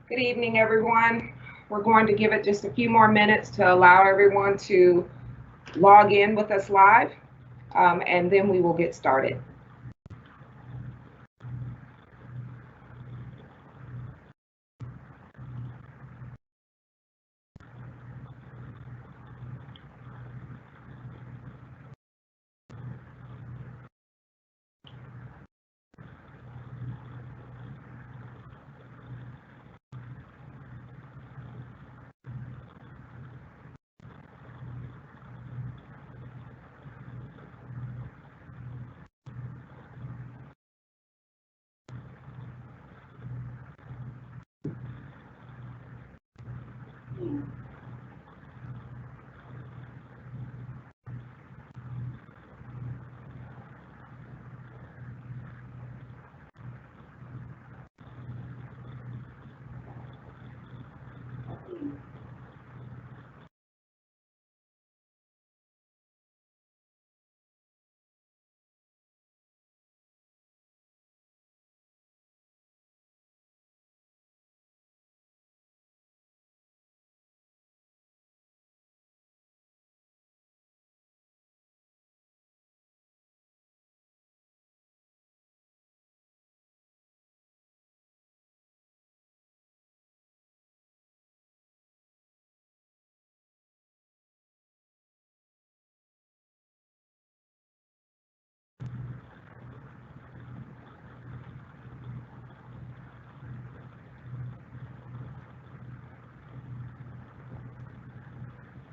Good evening, everyone. We're going to give it just a few more minutes to allow everyone to log in with us live, and then we will get started.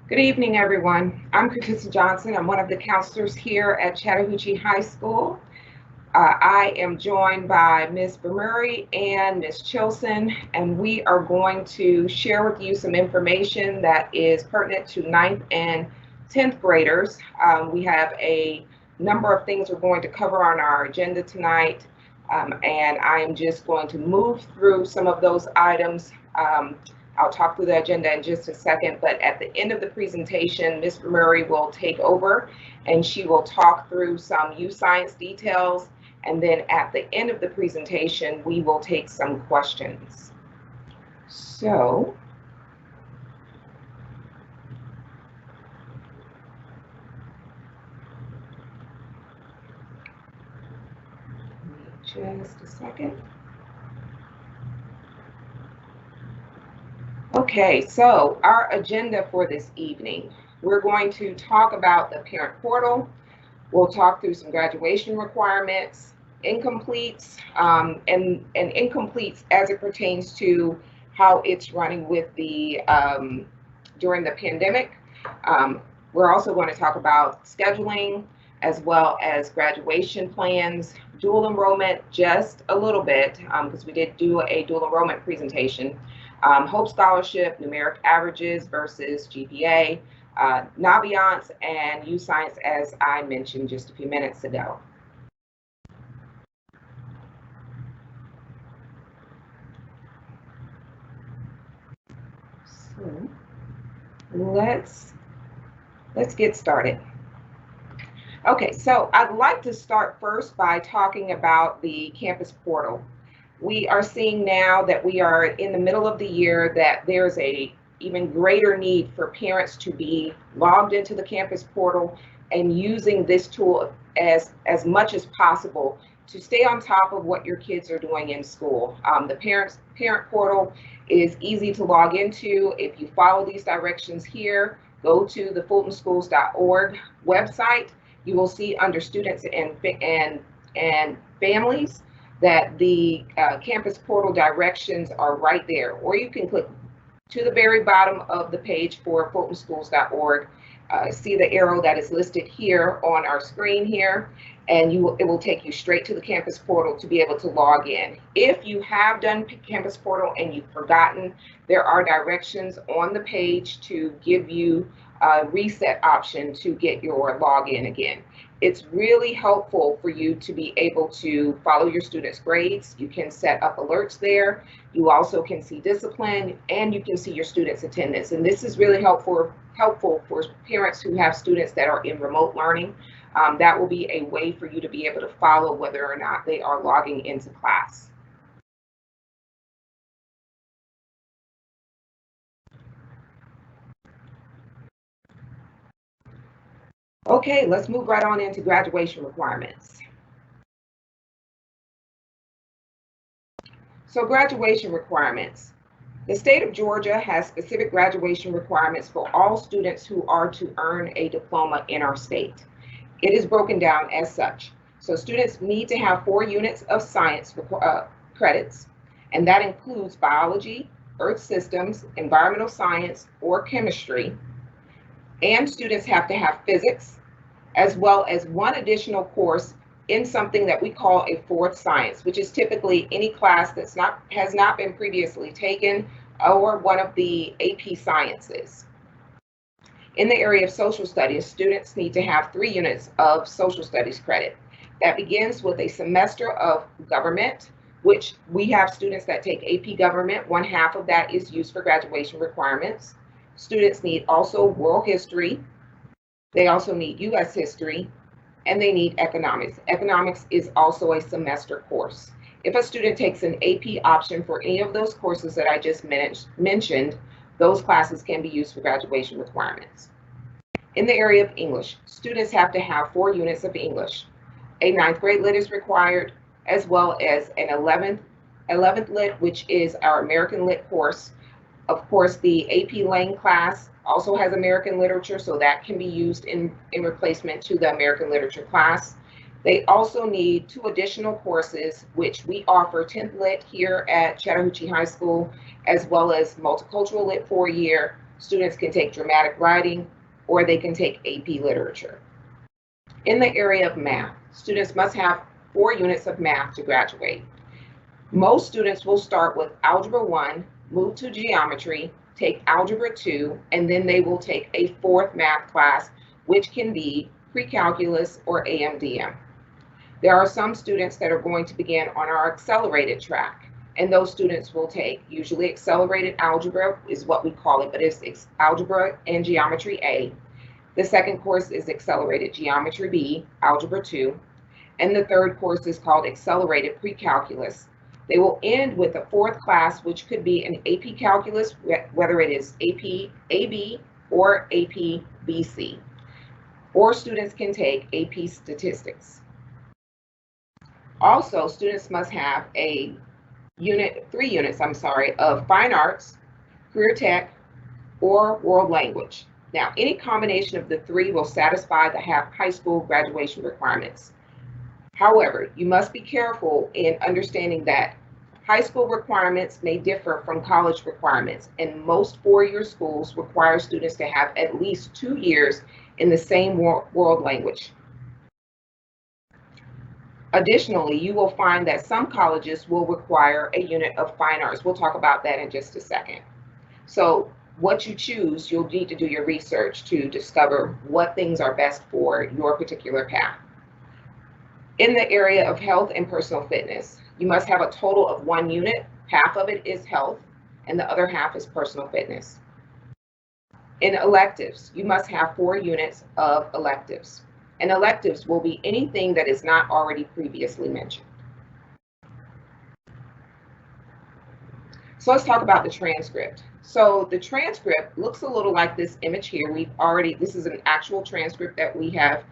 Good evening, everyone. I'm Katissa Johnson. I'm one of the counselors here at Chattahoochee High School. I am joined by Ms. Bermurray and Ms. Chilson, and we are going to share with you some information that is pertinent to 9th and 10th graders. We have a number of things we're going to cover on our agenda tonight, and I am just going to move through some of those items. I'll talk through the agenda in just a second, but at the end of the presentation, Ms. Bermurray will take over and she will talk through some youth science details, and then at the end of the presentation, we will take some questions. So, just a second. Okay, so our agenda for this evening, we're going to talk about the parent portal. We'll talk through some graduation requirements, incompletes, and incompletes as it pertains to how it's running with the during the pandemic. We're also going to talk about scheduling as well as graduation plans, dual enrollment just a little bit because we did do a dual enrollment presentation, Hope Scholarship, numeric averages versus GPA, Naviance, and youth science, as I mentioned just a few minutes ago. So let's get started. Okay, so I'd like to start first by talking about the campus portal. We are seeing now that we are in the middle of the year that there's a even greater need for parents to be logged into the campus portal and using this tool as much as possible to stay on top of what your kids are doing in school. The parent portal is easy to log into. If you follow these directions here, go to the fultonschools.org website. You will see under students and families that the campus portal directions are right there, or you can click to the very bottom of the page for fultonschools.org. See the arrow that is listed here on our screen here, and it will take you straight to the campus portal to be able to log in. If you have done campus portal and you've forgotten, there are directions on the page to give you a reset option to get your login again. It's really helpful for you to be able to follow your students' grades. You can set up alerts there. You also can see discipline, and you can see your students' attendance. And this is really helpful for parents who have students that are in remote learning. That will be a way for you to be able to follow whether or not they are logging into class. Okay, let's move right on into graduation requirements. So graduation requirements. The state of Georgia has specific graduation requirements for all students who are to earn a diploma in our state. It is broken down as such. So students need to have 4 units of science credits, and that includes biology, earth systems, environmental science, or chemistry. And students have to have physics, as well as one additional course in something that we call a fourth science, which is typically any class has not been previously taken, or one of the AP sciences. In the area of social studies, students need to have 3 units of social studies credit. That begins with a semester of government, which we have students that take AP government. 1/2 of that is used for graduation requirements. Students need also world history. They also need US history, and they need economics. Economics is also a semester course. If a student takes an AP option for any of those courses that I just mentioned, those classes can be used for graduation requirements. In the area of English, students have to have 4 units of English. A 9th grade lit is required, as well as an 11th lit, which is our American Lit course. Of course, the AP Lang class also has American literature, so that can be used in replacement to the American literature class. They also need 2 additional courses, which we offer 10th lit here at Chattahoochee High School, as well as multicultural lit 4-year. Students can take dramatic writing, or they can take AP literature. In the area of math, students must have 4 units of math to graduate. Most students will start with Algebra 1, move to geometry, take Algebra 2, and then they will take a 4th math class, which can be pre-calculus or AMDM. There are some students that are going to begin on our accelerated track, and those students will take usually accelerated algebra is what we call it, but it's algebra and geometry A. The second course is accelerated geometry B, algebra 2, and the third course is called accelerated pre-calculus. They will end with a 4th class, which could be an AP calculus, whether it is AP AB or AP BC, or students can take AP statistics. Also, students must have a 3 units, of fine arts, career tech, or world language. Now, any combination of the 3 will satisfy the high school graduation requirements. However, you must be careful in understanding that high school requirements may differ from college requirements, and most 4-year schools require students to have at least 2 years in the same world language. Additionally, you will find that some colleges will require a unit of fine arts. We'll talk about that in just a second. So what you choose, you'll need to do your research to discover what things are best for your particular path. In the area of health and personal fitness, you must have a total of 1 unit. Half of it is health, and the other half is personal fitness. In electives, you must have 4 units of electives. And electives will be anything that is not already previously mentioned. So let's talk about the transcript. So the transcript looks a little like this image here. This is an actual transcript that we have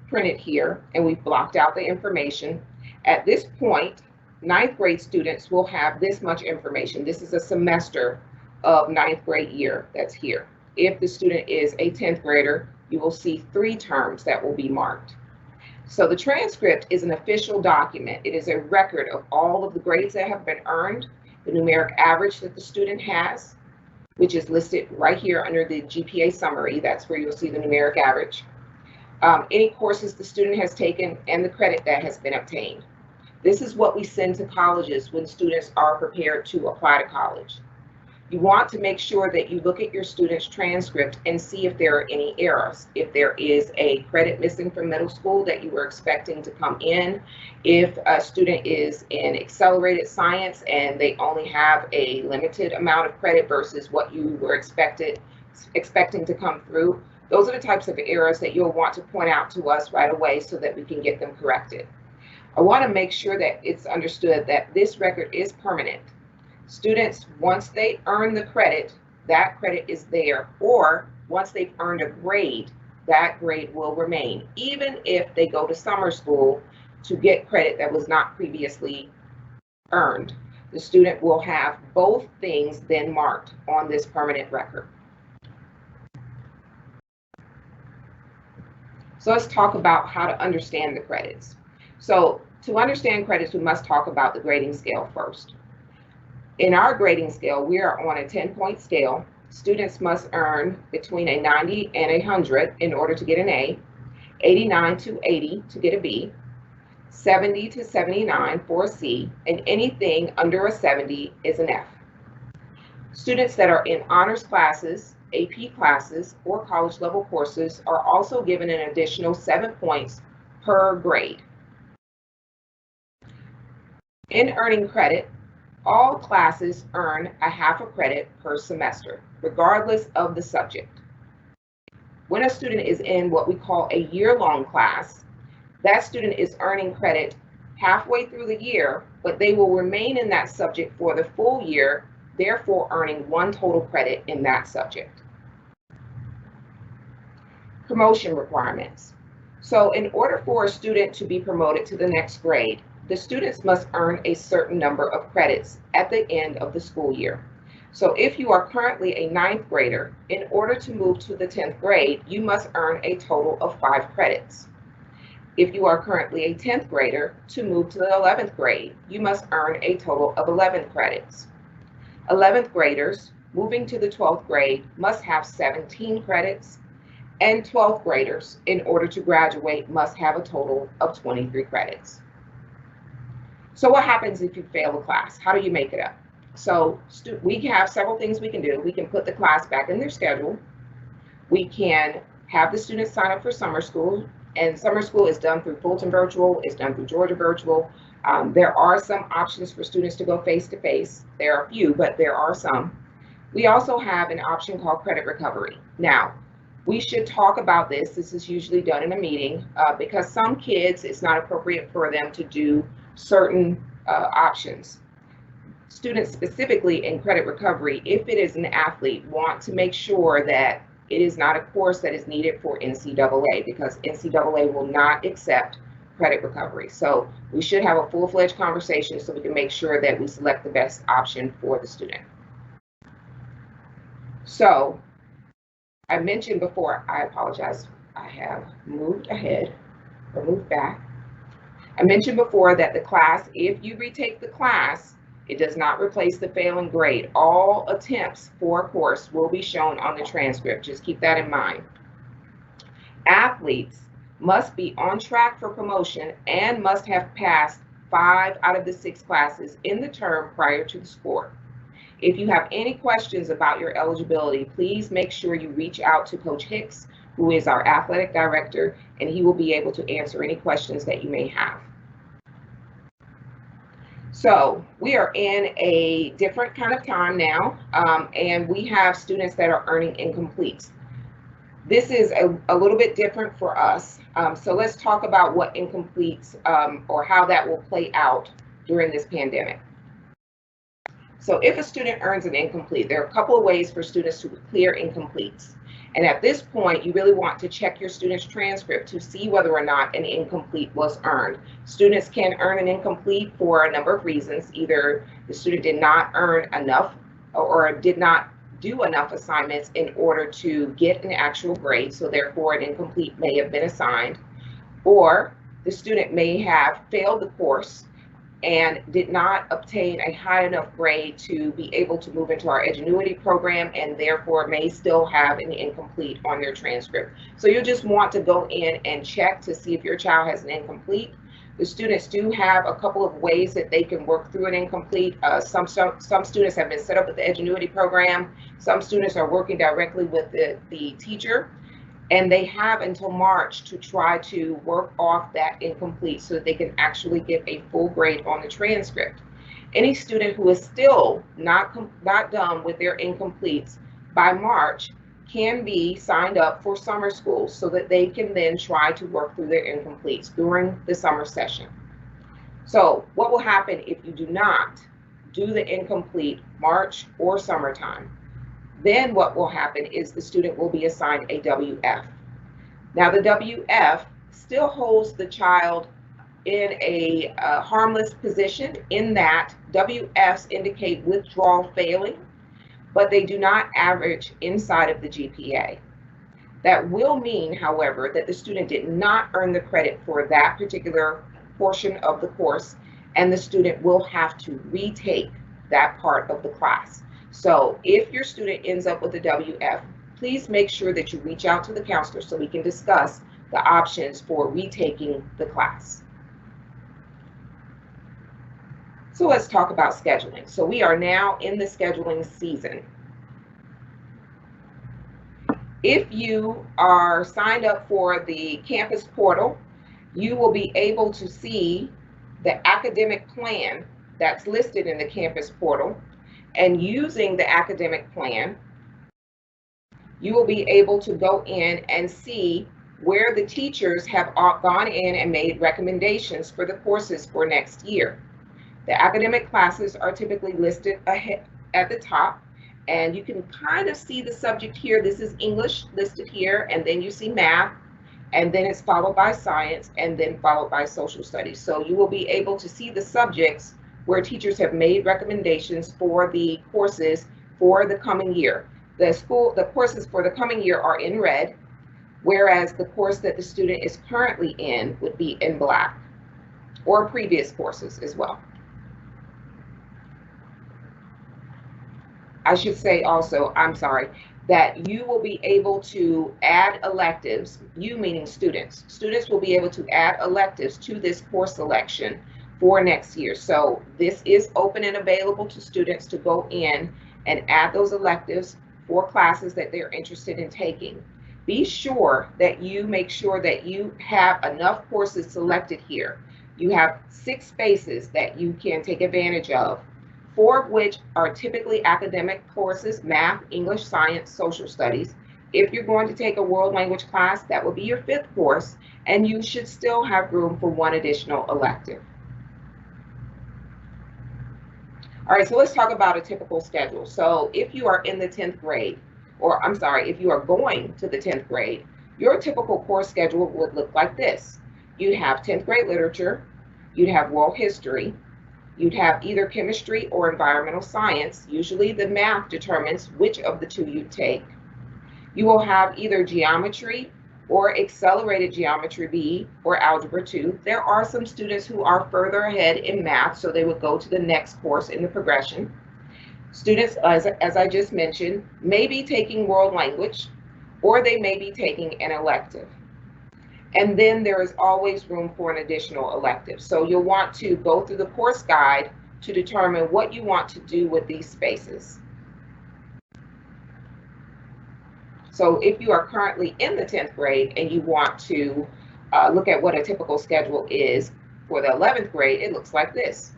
printed here, and we've blocked out the information. At this point, 9th grade students will have this much information. This is a semester of 9th grade year that's here. If the student is a 10th grader, you will see 3 terms that will be marked. So the transcript is an official document. It is a record of all of the grades that have been earned, the numeric average that the student has, which is listed right here under the GPA summary. That's where you'll see the numeric average. Any courses the student has taken, and the credit that has been obtained. This is what we send to colleges when students are prepared to apply to college. You want to make sure that you look at your student's transcript and see if there are any errors. If there is a credit missing from middle school that you were expecting to come in, if a student is in accelerated science and they only have a limited amount of credit versus what you were expecting to come through, those are the types of errors that you'll want to point out to us right away so that we can get them corrected. I want to make sure that it's understood that this record is permanent. Students, once they earn the credit, that credit is there, or once they've earned a grade, that grade will remain, even if they go to summer school to get credit that was not previously earned. The student will have both things then marked on this permanent record. So let's talk about how to understand the credits. So to understand credits, we must talk about the grading scale first. In our grading scale, we are on a 10-point scale. Students must earn between a 90 and 100 in order to get an A, 89 to 80 to get a B, 70 to 79 for a C, and anything under a 70 is an F. Students that are in honors classes, AP classes, or college level courses are also given an additional 7 points per grade. In earning credit, all classes earn a half a credit per semester, regardless of the subject. When a student is in what we call a year-long class, that student is earning credit halfway through the year, but they will remain in that subject for the full year, therefore earning 1 total credit in that subject. Promotion requirements. So in order for a student to be promoted to the next grade, the students must earn a certain number of credits at the end of the school year. So if you are currently a 9th grader, in order to move to the 10th grade, you must earn a total of 5 credits. If you are currently a 10th grader, to move to the 11th grade, you must earn a total of 11 credits. 11th graders moving to the 12th grade must have 17 credits, and 12th graders, in order to graduate, must have a total of 23 credits. So what happens if you fail a class? How do you make it up? So we have several things we can do. We can put the class back in their schedule. We can have the students sign up for summer school, and summer school is done through Fulton Virtual, it's done through Georgia Virtual. There are some options for students to go face-to-face. There are a few, but there are some. We also have an option called credit recovery. Now, we should talk about this. This is usually done in a meeting because some kids, it's not appropriate for them to do certain options. Students specifically in credit recovery, if it is an athlete, want to make sure that it is not a course that is needed for NCAA, because NCAA will not accept credit recovery. So we should have a full-fledged conversation so we can make sure that we select the best option for the student. So I mentioned before, I apologize, I have moved ahead or moved back. I mentioned before that the class, if you retake the class, it does not replace the failing grade. All attempts for a course will be shown on the transcript. Just keep that in mind. Athletes must be on track for promotion and must have passed 5 out of the 6 classes in the term prior to the sport. If you have any questions about your eligibility, please make sure you reach out to Coach Hicks, who is our athletic director, and he will be able to answer any questions that you may have. So we are in a different kind of time now, and we have students that are earning incompletes. This is a little bit different for us. So let's talk about what incompletes or how that will play out during this pandemic. So if a student earns an incomplete, there are a couple of ways for students to clear incompletes. And at this point, you really want to check your student's transcript to see whether or not an incomplete was earned. Students can earn an incomplete for a number of reasons. Either the student did not earn enough or did not do enough assignments in order to get an actual grade, so therefore an incomplete may have been assigned, or the student may have failed the course and did not obtain a high enough grade to be able to move into our Edgenuity program, and therefore may still have an incomplete on their transcript. So you just want to go in and check to see if your child has an incomplete. The students do have a couple of ways that they can work through an incomplete. Some students have been set up with the Edgenuity program. Some students are working directly with the teacher, and they have until March to try to work off that incomplete so that they can actually get a full grade on the transcript. Any student who is still not done with their incompletes by March can be signed up for summer school so that they can then try to work through their incompletes during the summer session. So what will happen if you do not do the incomplete March or summertime? Then what will happen is the student will be assigned a WF. Now, the WF still holds the child in a harmless position in that WFs indicate withdrawal failing, but they do not average inside of the GPA. That will mean, however, that the student did not earn the credit for that particular portion of the course, and the student will have to retake that part of the class. So if your student ends up with a WF, please make sure that you reach out to the counselor so we can discuss the options for retaking the class. So let's talk about scheduling. So we are now in the scheduling season. If you are signed up for the campus portal, you will be able to see the academic plan that's listed in the campus portal. And using the academic plan, you will be able to go in and see where the teachers have gone in and made recommendations for the courses for next year. The academic classes are typically listed ahead at the top, and you can kind of see the subject here. This is English listed here, and then you see math, and then it's followed by science, and then followed by social studies. So you will be able to see the subjects where teachers have made recommendations for the courses for the coming year. The courses for the coming year are in red, whereas the course that the student is currently in would be in black, or previous courses as well. I should say also, I'm sorry, that you will be able to add electives, you meaning students. Students will be able to add electives to this course selection for next year. So this is open and available to students to go in and add those electives for classes that they're interested in taking. Be sure that you make sure that you have enough courses selected here. You have 6 spaces that you can take advantage of, 4 of which are typically academic courses: math, English, science, social studies. If you're going to take a world language class, that will be your 5th course, and you should still have room for 1 additional elective. All right, so let's talk about a typical schedule. So if you are in the 10th grade, or I'm sorry, if you are going to the 10th grade, your typical course schedule would look like this. You'd have 10th grade literature, you'd have world history, you'd have either chemistry or environmental science. Usually the math determines which of the 2 you take. You will have either geometry or accelerated geometry B or algebra 2. There are some students who are further ahead in math, so they would go to the next course in the progression. Students, as I just mentioned, may be taking world language, or they may be taking an elective. And then there is always room for an additional elective. So you'll want to go through the course guide to determine what you want to do with these spaces. So if you are currently in the 10th grade and you want to look at what a typical schedule is for the 11th grade, it looks like this.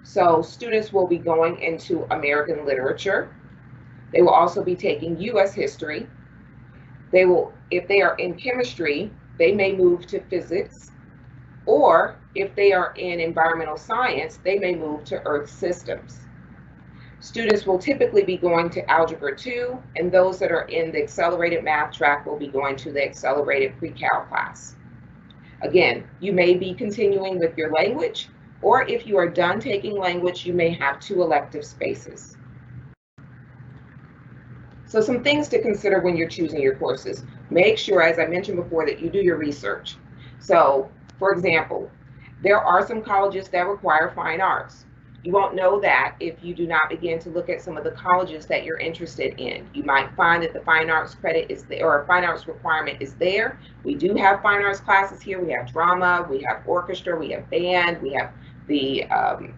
So students will be going into American literature. They will also be taking U.S. history. They will, if they are in chemistry, they may move to physics, or if they are in environmental science, they may move to earth systems. Students will typically be going to algebra 2, and those that are in the accelerated math track will be going to the accelerated pre-cal class. Again, you may be continuing with your language, or if you are done taking language, you may have 2 elective spaces. So some things to consider when you're choosing your courses. Make sure, as I mentioned before, that you do your research. So, for example, there are some colleges that require fine arts. You won't know that if you do not begin to look at some of the colleges that you're interested in. You might find that the fine arts credit is there, or a fine arts requirement is there. We do have fine arts classes here. We have drama, we have orchestra, we have band, we have the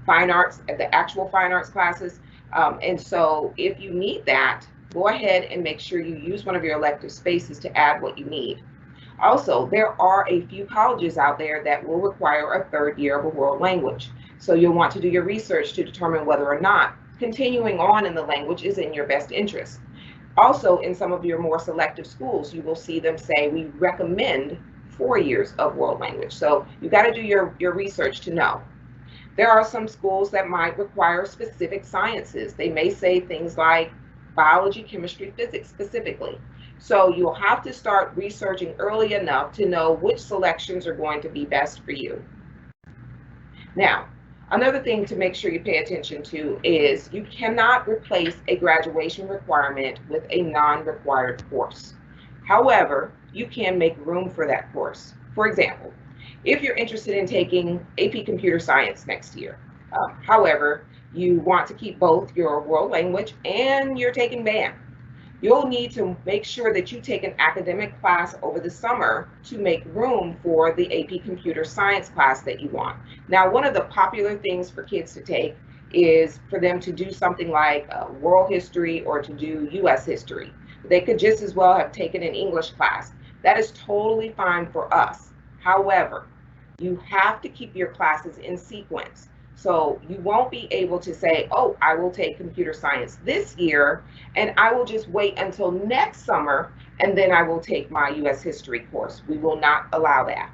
fine arts, the actual fine arts classes. And so if you need that, go ahead and make sure you use one of your elective spaces to add what you need. Also, there are a few colleges out there that will require a 3rd year of a world language. So you'll want to do your research to determine whether or not continuing on in the language is in your best interest. Also, in some of your more selective schools, you will see them say, we recommend 4 years of world language. So you got to do your research to know. There are some schools that might require specific sciences. They may say things like biology, chemistry, physics specifically. So you'll have to start researching early enough to know which selections are going to be best for you. Now, another thing to make sure you pay attention to is you cannot replace a graduation requirement with a non-required course. However, you can make room for that course. For example, if you're interested in taking AP Computer Science next year, however, you want to keep both your world language and you're taking band, you'll need to make sure that you take an academic class over the summer to make room for the AP Computer Science class that you want. Now, one of the popular things for kids to take is for them to do something like world history or to do US history. They could just as well have taken an English class. That is totally fine for us. However, you have to keep your classes in sequence. So you won't be able to say, oh, I will take computer science this year and I will just wait until next summer and then I will take my US history course. We will not allow that.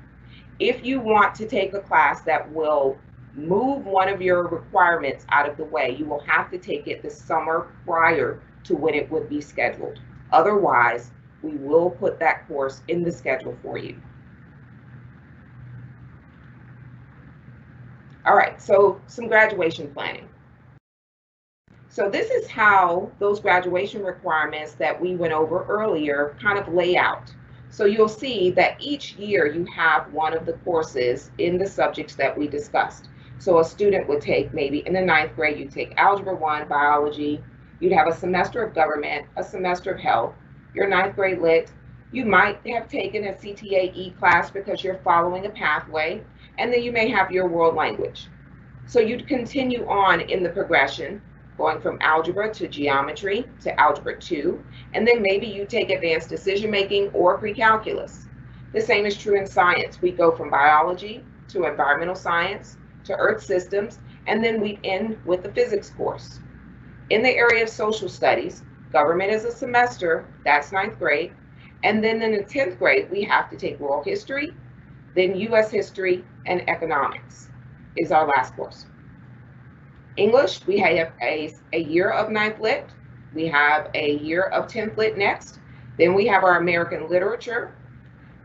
If you want to take a class that will move one of your requirements out of the way, you will have to take it the summer prior to when it would be scheduled. Otherwise, we will put that course in the schedule for you. All right, so some graduation planning. So this is how those graduation requirements that we went over earlier kind of lay out. So you'll see that each year you have one of the courses in the subjects that we discussed. So a student would take, maybe in the 9th grade, you'd take Algebra 1, Biology, you'd have a semester of Government, a semester of Health, your 9th grade Lit, you might have taken a CTAE class because you're following a pathway, and then you may have your world language. So you'd continue on in the progression, going from algebra to geometry to algebra 2, and then maybe you take advanced decision making or pre-calculus. The same is true in science. We go from biology to environmental science to earth systems, and then we end with the physics course. In the area of social studies, government is a semester, that's 9th grade, and then in the 10th grade, we have to take world history, then US history, and economics is our last course. English, we have a year of 9th Lit, we have a year of 10th Lit next, then we have our American literature,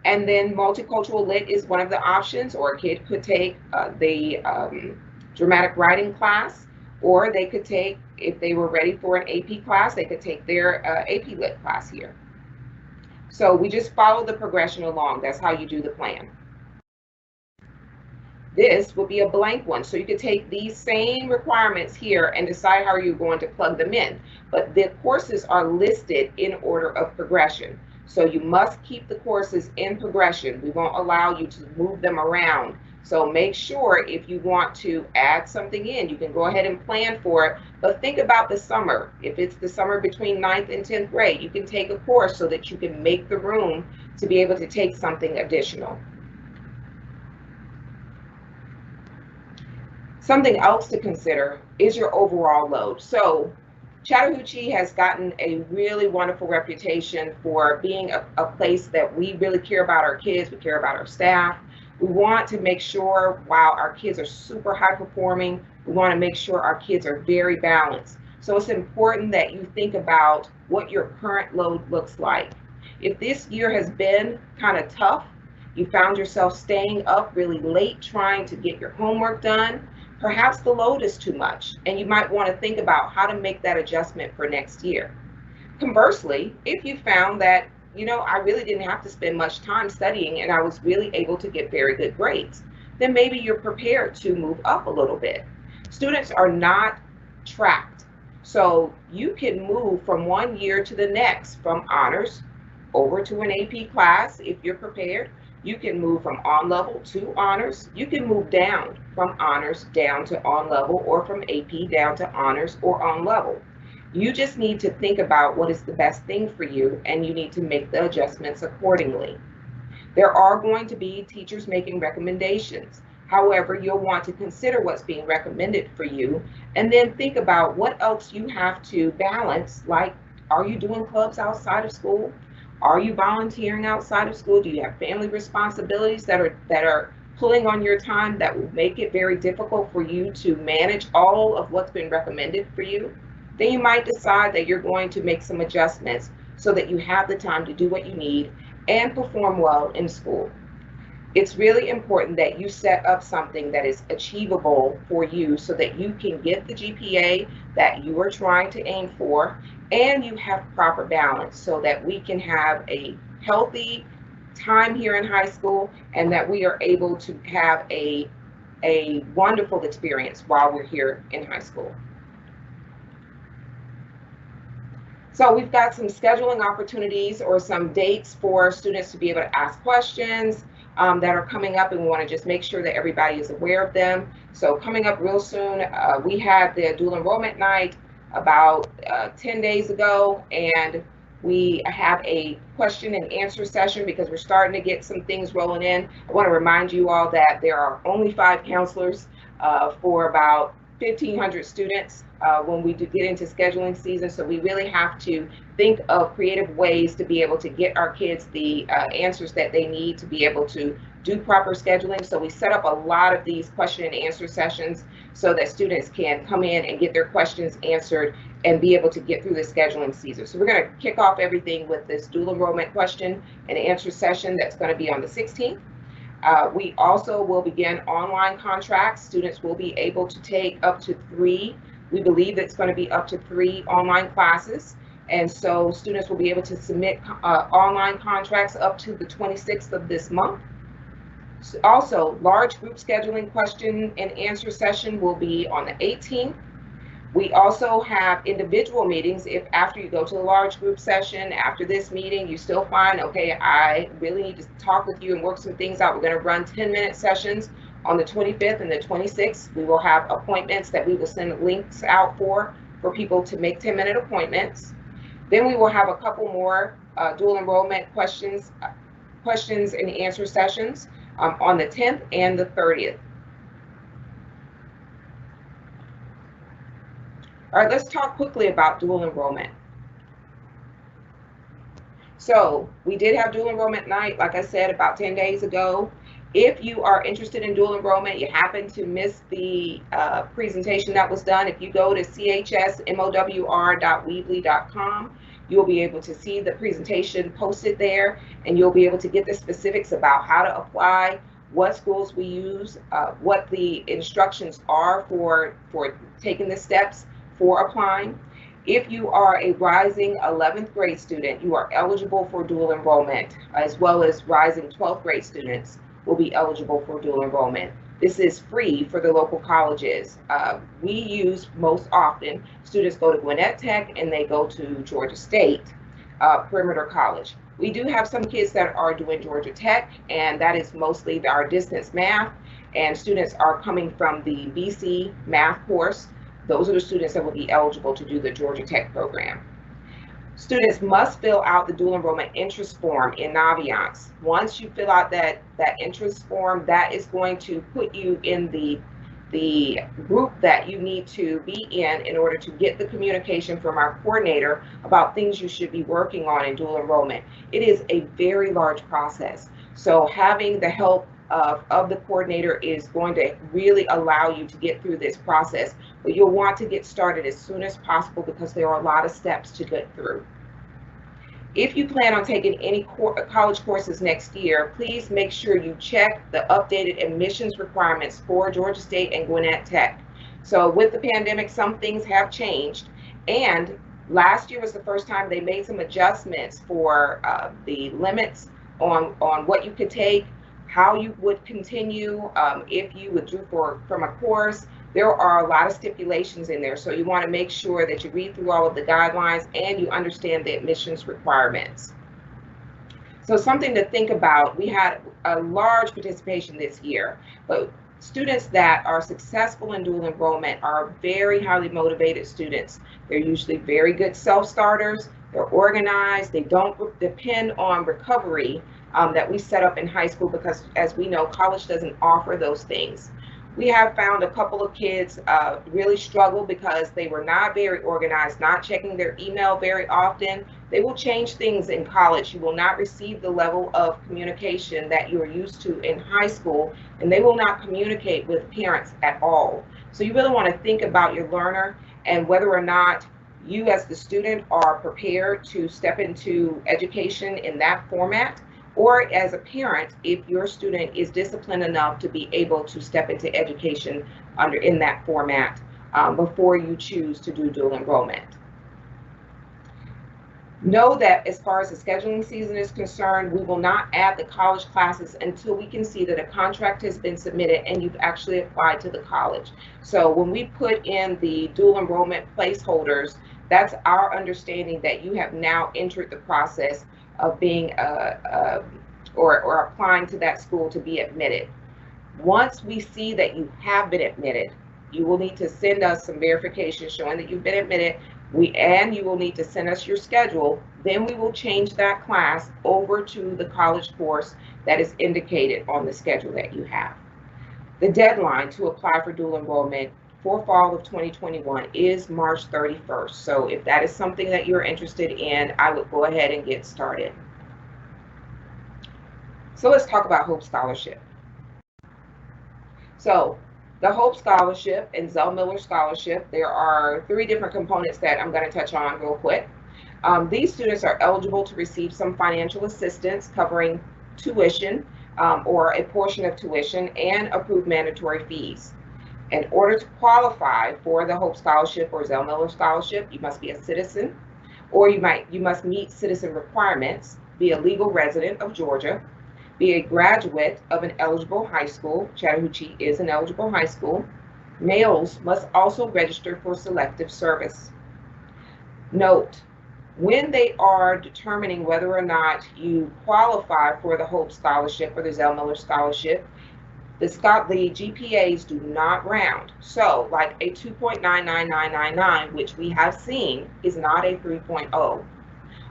and then multicultural Lit is one of the options, or a kid could take the dramatic writing class, or they could take, if they were ready for an AP class, they could take their AP Lit class here. So we just follow the progression along. That's how you do the plan. This would be a blank one. So you could take these same requirements here and decide how you're going to plug them in. But the courses are listed in order of progression. So you must keep the courses in progression. We won't allow you to move them around. So make sure if you want to add something in, you can go ahead and plan for it. But think about the summer. If it's the summer between 9th and 10th grade, you can take a course so that you can make the room to be able to take something additional. Something else to consider is your overall load. So Chattahoochee has gotten a really wonderful reputation for being a place that we really care about our kids, we care about our staff. We want to make sure while our kids are super high performing, we want to make sure our kids are very balanced. So it's important that you think about what your current load looks like. If this year has been kind of tough, you found yourself staying up really late trying to get your homework done, perhaps the load is too much, and you might want to think about how to make that adjustment for next year. Conversely, if you found that, you know, I really didn't have to spend much time studying and I was really able to get very good grades, then maybe you're prepared to move up a little bit. Students are not tracked, so you can move from one year to the next, from honors over to an AP class if you're prepared. You can move from on level to honors. You can move down from honors down to on level, or from AP down to honors or on level. You just need to think about what is the best thing for you, and you need to make the adjustments accordingly. There are going to be teachers making recommendations. However, you'll want to consider what's being recommended for you, and then think about what else you have to balance. Like, are you doing clubs outside of school? Are you volunteering outside of school? Do you have family responsibilities that are pulling on your time that will make it very difficult for you to manage all of what's been recommended for you? Then you might decide that you're going to make some adjustments so that you have the time to do what you need and perform well in school. It's really important that you set up something that is achievable for you so that you can get the GPA that you are trying to aim for, and you have proper balance so that we can have a healthy time here in high school and that we are able to have a wonderful experience while we're here in high school. So we've got some scheduling opportunities or some dates for students to be able to ask questions that are coming up, and we want to just make sure that everybody is aware of them. So coming up real soon, we had the dual enrollment night about 10 days ago, and we have a question and answer session because we're starting to get some things rolling in. I want to remind you all that there are only 5 counselors for about 1,500 students when we do get into scheduling season. So we really have to think of creative ways to be able to get our kids the answers that they need to be able to do proper scheduling. So we set up a lot of these question and answer sessions so that students can come in and get their questions answered and be able to get through the scheduling season. So we're going to kick off everything with this dual enrollment question and answer session that's going to be on the 16th. We also will begin online contracts. Students will be able to take up to 3. We believe it's going to be up to 3 online classes. And so students will be able to submit online contracts up to the 26th of this month. Also, large group scheduling question and answer session will be on the 18th. We also have individual meetings. If after you go to a large group session, after this meeting, you still find, okay, I really need to talk with you and work some things out. We're going to run 10-minute sessions on the 25th and the 26th. We will have appointments that we will send links out for people to make 10-minute appointments. Then we will have a couple more dual enrollment questions and answer sessions on the 10th and the 30th. All right, let's talk quickly about dual enrollment. So we did have dual enrollment night, like I said, about 10 days ago. If you are interested in dual enrollment, you happen to miss the presentation that was done, if you go to chsmowr.weebly.com, you'll be able to see the presentation posted there, and you'll be able to get the specifics about how to apply, what schools we use, what the instructions are for taking the steps for applying. If you are a rising 11th grade student, you are eligible for dual enrollment, as well as rising 12th grade students will be eligible for dual enrollment. This is free for the local colleges. We use most often, students go to Gwinnett Tech and they go to Georgia State Perimeter College. We do have some kids that are doing Georgia Tech, and that is mostly our distance math, and students are coming from the BC math course. Those are the students that will be eligible to do the Georgia Tech program. Students must fill out the dual enrollment interest form in Naviance. Once you fill out that interest form, that is going to put you in the group that you need to be in order to get the communication from our coordinator about things you should be working on in dual enrollment. It is a very large process. So having the help of the coordinator is going to really allow you to get through this process, but you'll want to get started as soon as possible because there are a lot of steps to get through. If you plan on taking any college courses next year, please make sure you check the updated admissions requirements for Georgia State and Gwinnett Tech. So with the pandemic, some things have changed, and last year was the first time they made some adjustments for the limits on what you could take, how you would continue if you withdrew from a course. There are a lot of stipulations in there, so you want to make sure that you read through all of the guidelines and you understand the admissions requirements. So something to think about, we had a large participation this year, but students that are successful in dual enrollment are very highly motivated students. They're usually very good self-starters, they're organized, they don't depend on recovery that we set up in high school because, as we know, college doesn't offer those things. We have found a couple of kids really struggle because they were not very organized, not checking their email very often. They will change things in college. You will not receive the level of communication that you're used to in high school, and they will not communicate with parents at all. So you really want to think about your learner and whether or not you as the student are prepared to step into education in that format, or as a parent, if your student is disciplined enough to be able to step into education in that format before you choose to do dual enrollment. Know that as far as the scheduling season is concerned, we will not add the college classes until we can see that a contract has been submitted and you've actually applied to the college. So when we put in the dual enrollment placeholders, that's our understanding that you have now entered the process of being or applying to that school to be admitted. Once we see that you have been admitted, you will need to send us some verification showing that you've been admitted. And you will need to send us your schedule. Then we will change that class over to the college course that is indicated on the schedule that you have. The deadline to apply for dual enrollment for fall of 2021 is March 31st. So if that is something that you're interested in, I would go ahead and get started. So let's talk about Hope Scholarship. So the Hope Scholarship and Zell Miller Scholarship, there are 3 different components that I'm going to touch on real quick. These students are eligible to receive some financial assistance covering tuition or a portion of tuition and approved mandatory fees. In order to qualify for the Hope Scholarship or Zell Miller Scholarship, you must be a citizen, or you must meet citizen requirements, be a legal resident of Georgia, be a graduate of an eligible high school. Chattahoochee is an eligible high school. Males must also register for selective service. Note, when they are determining whether or not you qualify for the Hope Scholarship or the Zell Miller Scholarship, the GPAs do not round. So like a 2.99999, which we have seen, is not a 3.0.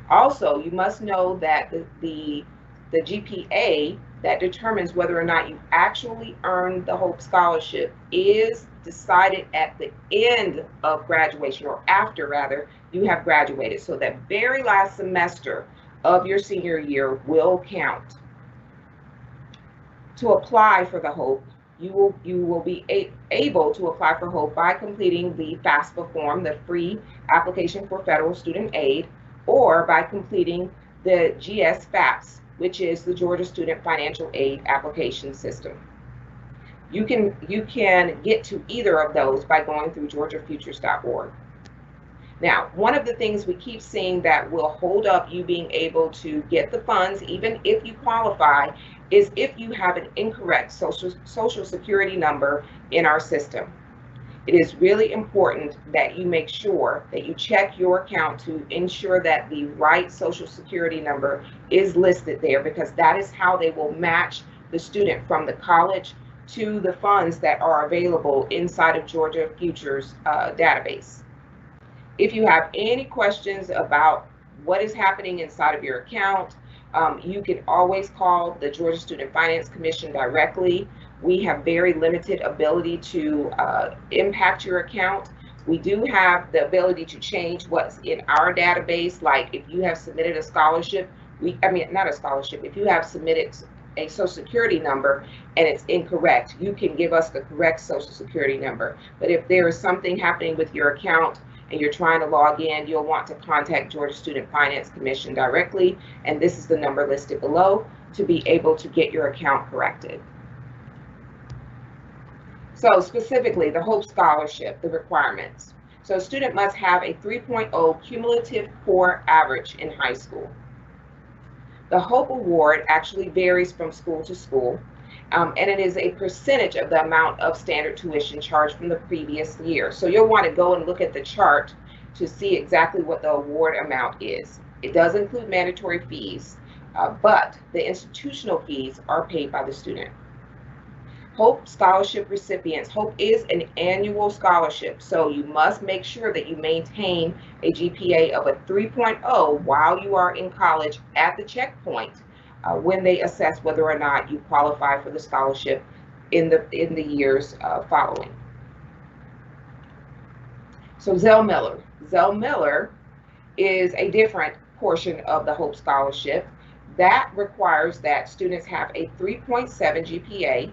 Also, you must know that the GPA that determines whether or not you actually earned the Hope Scholarship is decided at the end of graduation, or after rather you have graduated. So that very last semester of your senior year will count. To apply for the Hope, you will be able to apply for Hope by completing the FAFSA form, the free application for federal student aid, or by completing the GS-FAPS, which is the Georgia Student Financial Aid Application System. You can get to either of those by going through georgiafutures.org. Now, one of the things we keep seeing that will hold up you being able to get the funds, even if you qualify, is if you have an incorrect social security number in our system. It is really important that you make sure that you check your account to ensure that the right social security number is listed there, because that is how they will match the student from the college to the funds that are available inside of Georgia Futures database. If you have any questions about what is happening inside of your account, you can always call the Georgia Student Finance Commission directly. We have very limited ability to impact your account. We do have the ability to change what's in our database, like if you have submitted a scholarship, if you have submitted a social security number and it's incorrect, you can give us the correct social security number. But if there is something happening with your account and you're trying to log in, you'll want to contact Georgia Student Finance Commission directly, and this is the number listed below to be able to get your account corrected. So specifically, the Hope Scholarship, the requirements. So a student must have a 3.0 cumulative core average in high school. The Hope Award actually varies from school to school, and it is a percentage of the amount of standard tuition charged from the previous year. So you'll want to go and look at the chart to see exactly what the award amount is. It does include mandatory fees, but the institutional fees are paid by the student. Hope Scholarship recipients. Hope is an annual scholarship, so you must make sure that you maintain a GPA of a 3.0 while you are in college at the checkpoint when they assess whether or not you qualify for the scholarship in the years following. So Zell Miller. Zell Miller is a different portion of the Hope Scholarship. That requires that students have a 3.7 GPA,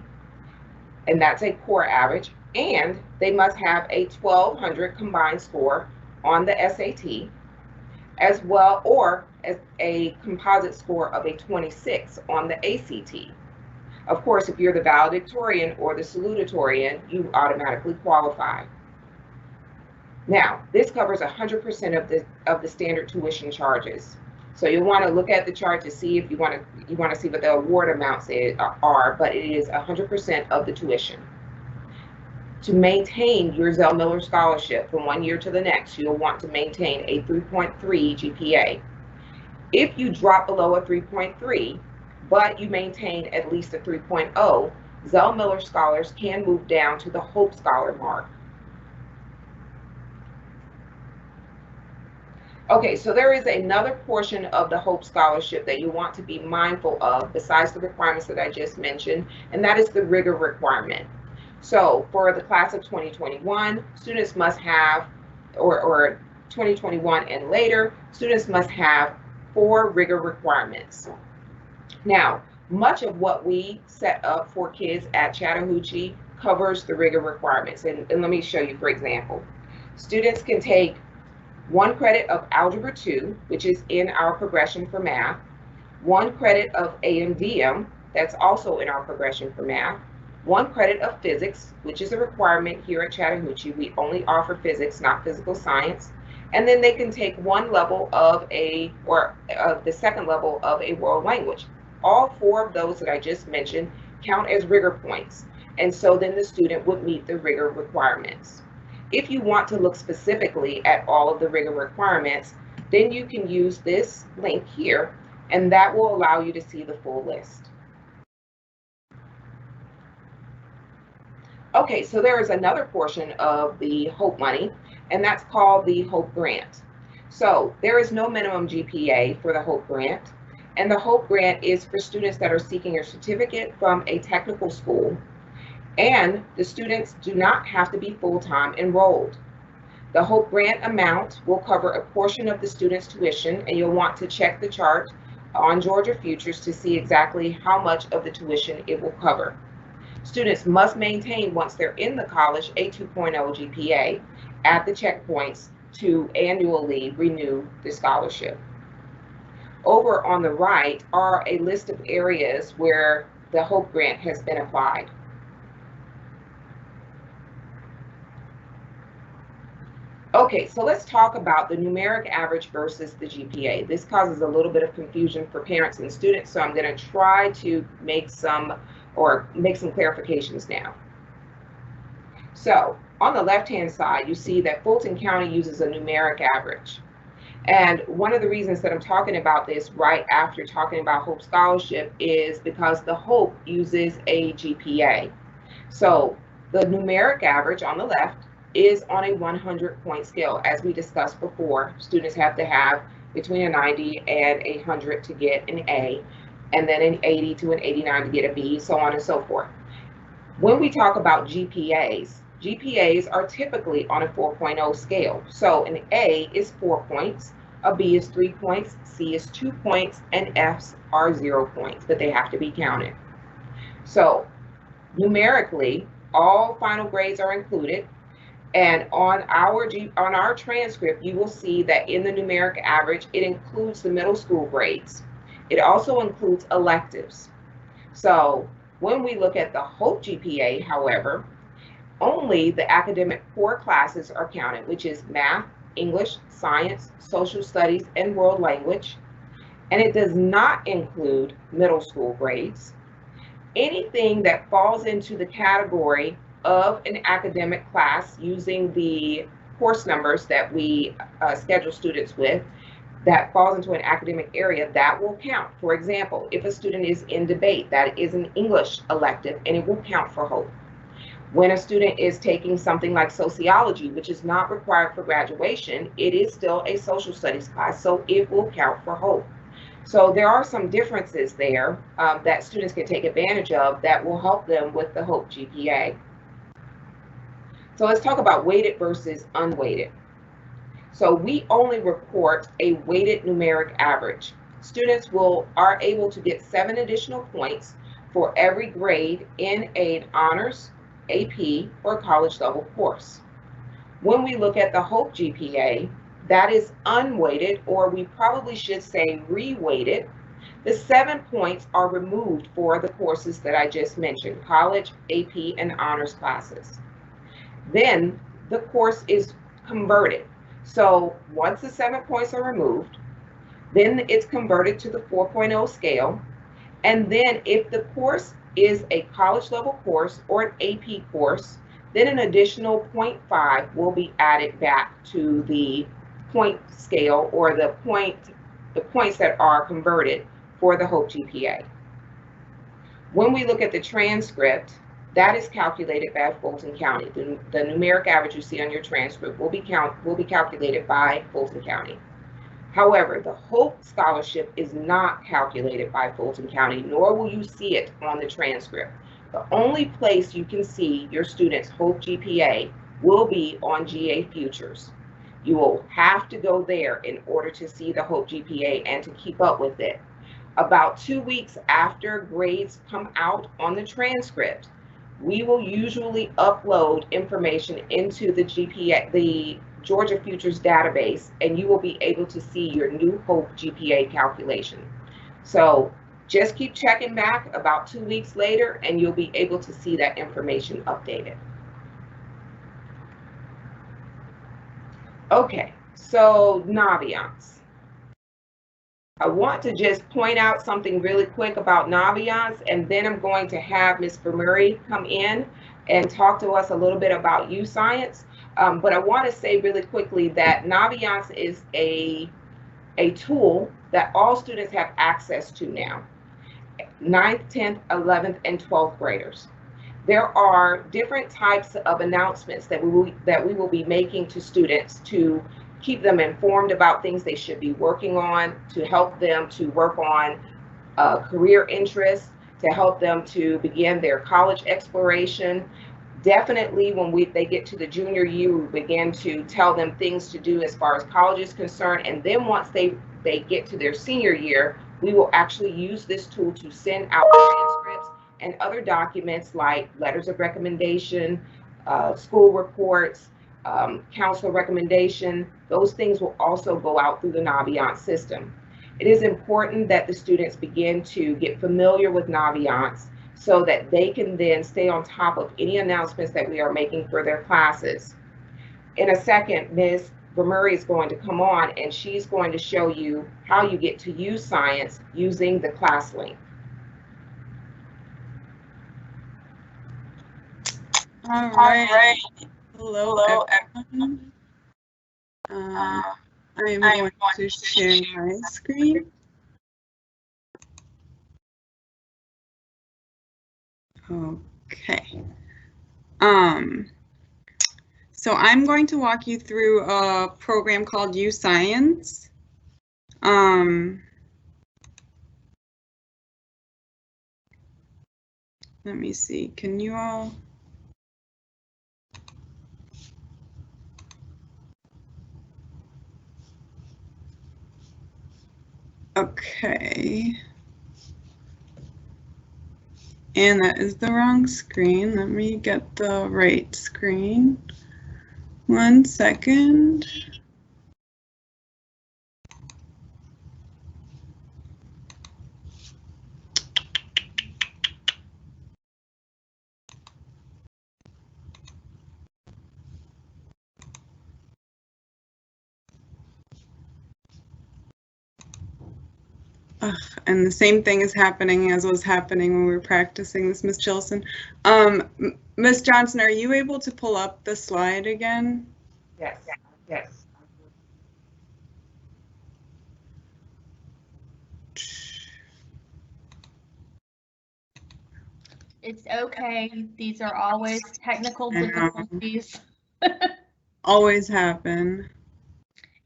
and that's a core average, and they must have a 1200 combined score on the SAT, as well, or as a composite score of a 26 on the ACT. Of course, if you're the valedictorian or the salutatorian, you automatically qualify. Now, this covers 100% of the standard tuition charges. So you'll want to look at the chart to see if you want to see what the award amounts are, but it is 100% of the tuition. To maintain your Zell Miller Scholarship from one year to the next, you'll want to maintain a 3.3 GPA. If you drop below a 3.3, but you maintain at least a 3.0, Zell Miller scholars can move down to the Hope Scholar mark. Okay, so there is another portion of the Hope Scholarship that you want to be mindful of besides the requirements that I just mentioned, and that is the rigor requirement. So for the class of 2021, students must have, or 2021 and later, students must have 4 rigor requirements. Now, much of what we set up for kids at Chattahoochee covers the rigor requirements, and let me show you, for example. Students can take 1 credit of Algebra 2, which is in our progression for math, 1 credit of AM/DM, that's also in our progression for math, 1 credit of physics, which is a requirement here at Chattahoochee. We only offer physics, not physical science. And then they can take 1 level of the second level of a world language. All 4 of those that I just mentioned count as rigor points. And so then the student would meet the rigor requirements. If you want to look specifically at all of the rigor requirements, then you can use this link here, and that will allow you to see the full list. Okay, so there is another portion of the Hope money, and that's called the Hope Grant. So there is no minimum GPA for the Hope Grant, and the Hope Grant is for students that are seeking a certificate from a technical school, and the students do not have to be full-time enrolled. The Hope Grant amount will cover a portion of the student's tuition, and you'll want to check the chart on Georgia Futures to see exactly how much of the tuition it will cover. Students must maintain, once they're in the college, a 2.0 GPA at the checkpoints to annually renew the scholarship. Over on the right are a list of areas where the Hope Grant has been applied. Okay, so let's talk about the numeric average versus the GPA. This causes a little bit of confusion for parents and students, so I'm going to try to make some clarifications now. So on the left-hand side, you see that Fulton County uses a numeric average. And one of the reasons that I'm talking about this right after talking about Hope Scholarship is because the Hope uses a GPA. So the numeric average on the left is on a 100-point scale. As we discussed before, students have to have between a 90 and a 100 to get an A, and then an 80 to an 89 to get a B, so on and so forth. When we talk about GPAs, GPAs are typically on a 4.0 scale. So an A is 4 points, a B is 3 points, C is 2 points, and F's are 0 points, but they have to be counted. So numerically, all final grades are included. And on our transcript, you will see that in the numeric average, it includes the middle school grades. It also includes electives. So when we look at the Hope GPA, however, only the academic core classes are counted, which is math, English, science, social studies, and world language. And it does not include middle school grades. Anything that falls into the category of an academic class using the course numbers that we schedule students with, that falls into an academic area, that will count. For example, if a student is in debate, that is an English elective, and it will count for Hope. When a student is taking something like sociology, which is not required for graduation, it is still a social studies class, so it will count for Hope. So there are some differences there that students can take advantage of that will help them with the Hope GPA. So let's talk about weighted versus unweighted. So we only report a weighted numeric average. Students are able to get 7 additional points for every grade in an honors, AP, or college level course. When we look at the Hope GPA, that is unweighted, or we probably should say reweighted. The 7 points are removed for the courses that I just mentioned, college, AP, and honors classes. Then the course is converted. So once the 7 points are removed, then it's converted to the 4.0 scale. And then if the course is a college level course or an AP course, then an additional 0.5 will be added back to the point scale, or the points that are converted for the Hope GPA. When we look at the transcript, that is calculated by Fulton County. The numeric average you see on your transcript will be calculated by Fulton County. However, the Hope Scholarship is not calculated by Fulton County, nor will you see it on the transcript. The only place you can see your student's Hope GPA will be on GA Futures. You will have to go there in order to see the Hope GPA and to keep up with it. About 2 weeks after grades come out on the transcript, we will usually upload information into the GPA, the Georgia Futures database, and you will be able to see your new Hope GPA calculation. So just keep checking back about 2 weeks later, and you'll be able to see that information updated. Okay, so Naviance. I want to just point out something really quick about Naviance, and then I'm going to have Ms. Vermurray come in and talk to us a little bit about U-Science. But I want to say really quickly that Naviance is a tool that all students have access to now, 9th, 10th, 11th, and 12th graders. There are different types of announcements that we will be making to students to keep them informed about things they should be working on, to help them to work on career interests, to help them to begin their college exploration. Definitely when they get to the junior year, we begin to tell them things to do as far as college is concerned. And then once they get to their senior year, we will actually use this tool to send out transcripts and other documents like letters of recommendation, school reports, counselor recommendation. Those things will also go out through the Naviance system. It is important that the students begin to get familiar with Naviance so that they can then stay on top of any announcements that we are making for their classes. In a second, Ms. Vermurray is going to come on and she's going to show you how you get to U-Science using the class link. All right. Hello everyone. I am going to share my screen. Okay. So I'm going to walk you through a program called U-Science. Let me see, can you all? Okay. And that is the wrong screen. Let me get the right screen. 1 second. And the same thing is happening as was happening when we were practicing this, Ms. Chilson. Ms. Johnson, are you able to pull up the slide again? Yes, yes. It's okay. These are always technical difficulties. Always happen.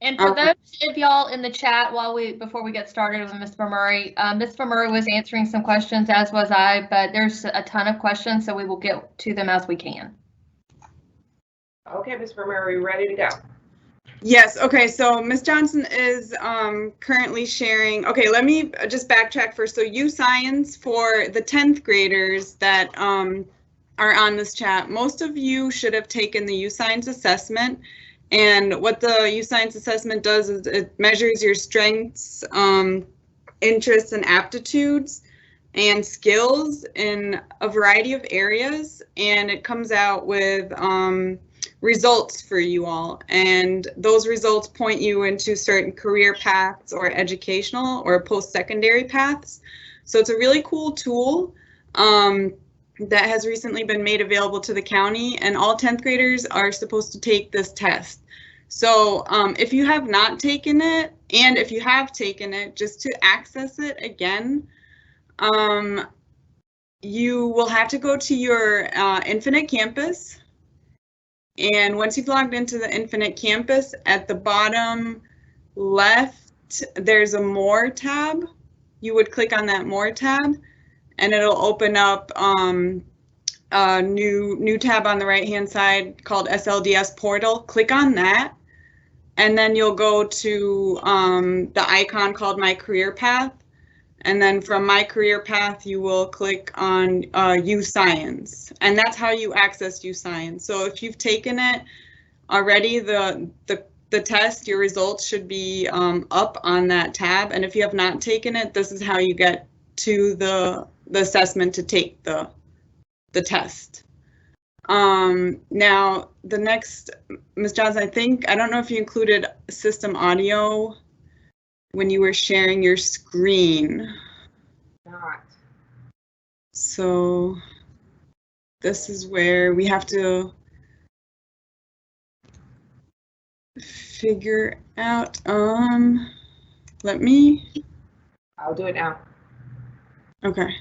And for those of y'all in the chat, before we get started with Ms. Vermurray, Ms. Vermurray was answering some questions, as was I, but there's a ton of questions, so we will get to them as we can. Okay, Ms. Vermurray, ready to go? Yes, okay, so Ms. Johnson is currently sharing. Okay, let me just backtrack first. So U-Science for the 10th graders that are on this chat, most of you should have taken the U-Science assessment. And what the U-Science assessment does is it measures your strengths, interests, and aptitudes and skills in a variety of areas. And it comes out with results for you all. And those results point you into certain career paths or educational or post-secondary paths. So it's a really cool tool that has recently been made available to the county, and all 10th graders are supposed to take this test. So if you have not taken it, and if you have taken it, just to access it again, you will have to go to your Infinite Campus. And once you've logged into the Infinite Campus, at the bottom left, there's a More tab. You would click on that More tab, and it'll open up a new tab on the right-hand side called SLDS Portal. Click on that, and then you'll go to the icon called My Career Path. And then from My Career Path, you will click on U-Science, and that's how you access U-Science. So if you've taken it already, the test, your results should be up on that tab. And if you have not taken it, this is how you get to the assessment to take the test. Now, the next, Ms. Johnson, I don't know if you included system audio when you were sharing your screen. Not. So this is where we have to figure out, let me. I'll do it now. Okay.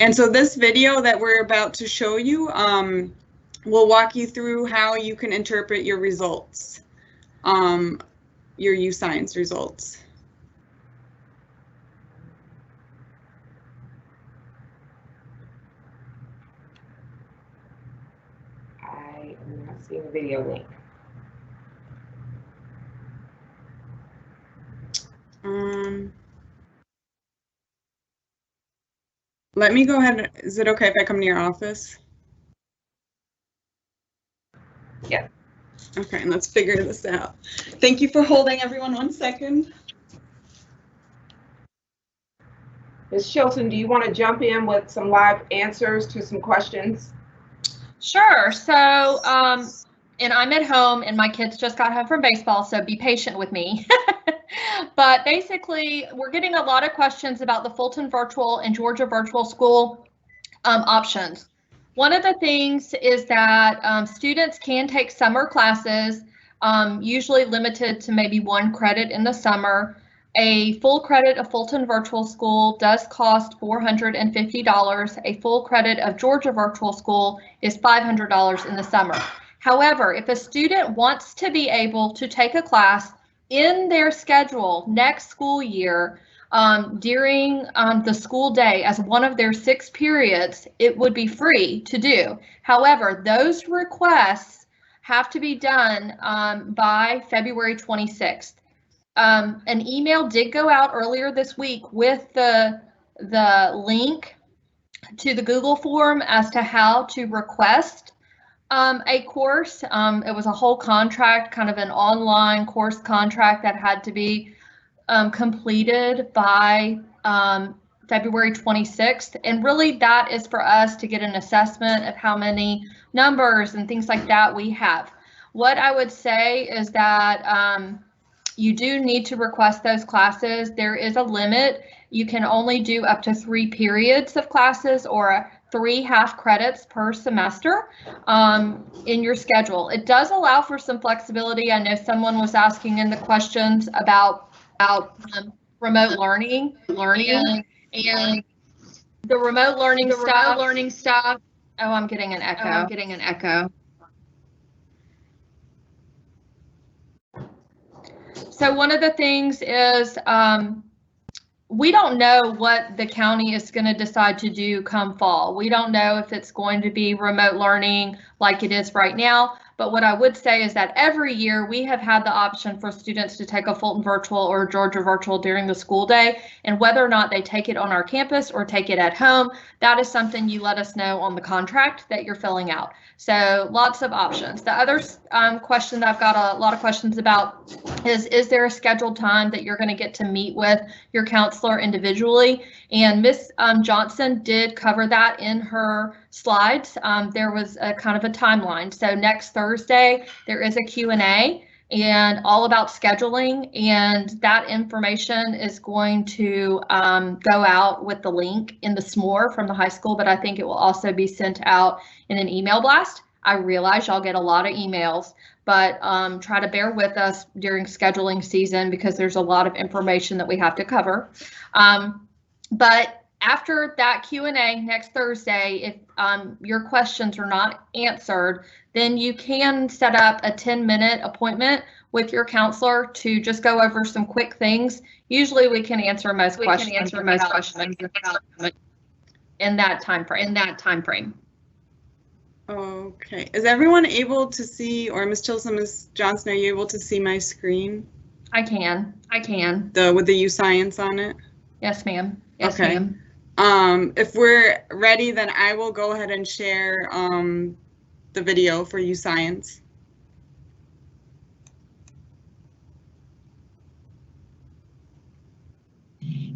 And so this video that we're about to show you will walk you through how you can interpret your results, your U-Science results. I am not seeing the video link. Let me go ahead. Is it okay if I come to your office? Yeah. Okay, and let's figure this out. Thank you for holding, everyone. 1 second. Ms. Chilton, do you want to jump in with some live answers to some questions? Sure. So, and I'm at home and my kids just got home from baseball, so be patient with me. But basically, we're getting a lot of questions about the Fulton Virtual and Georgia Virtual School options. One of the things is that students can take summer classes, usually limited to maybe 1 credit in the summer. A full credit of Fulton Virtual School does cost $450. A full credit of Georgia Virtual School is $500 in the summer. However, if a student wants to be able to take a class in their schedule next school year during the school day as one of their 6 periods, it would be free to do. However, those requests have to be done by February 26th. An email did go out earlier this week with the link to the Google form as to how to request a course. It was a whole contract, kind of an online course contract that had to be completed by February 26th. And really that is for us to get an assessment of how many numbers and things like that we have. What I would say is that you do need to request those classes. There is a limit. You can only do up to 3 periods of classes or 3 half credits per semester in your schedule. It does allow for some flexibility. I know someone was asking in the questions about remote learning and the remote learning stuff. Oh, I'm getting an echo. So one of the things is we don't know what the county is going to decide to do come fall. We don't know if it's going to be remote learning like it is right now, But what I would say is that every year we have had the option for students to take a Fulton Virtual or Georgia Virtual during the school day, and whether or not they take it on our campus or take it at home, that is something you let us know on the contract that you're filling out. So lots of options. The other question that I've got a lot of questions about is there a scheduled time that you're going to get to meet with your counselor individually? And Miss Johnson did cover that in her slides. There was a kind of a timeline. So next Thursday, there is a Q&A and all about scheduling, and that information is going to go out with the link in the SMORE from the high school, but I think it will also be sent out in an email blast. I realize y'all get a lot of emails, but try to bear with us during scheduling season because there's a lot of information that we have to cover. But after that Q&A next Thursday, if your questions are not answered, then you can set up a 10-minute appointment with your counselor to just go over some quick things. Usually we can answer most questions in that time frame. Okay. Is everyone able to see, or Ms. Tilson, Ms. Johnson, are you able to see my screen? I can. With the U-Science on it? Yes, ma'am. Yes, okay. ma'am. If we're ready, then I will go ahead and share the video for U-Science.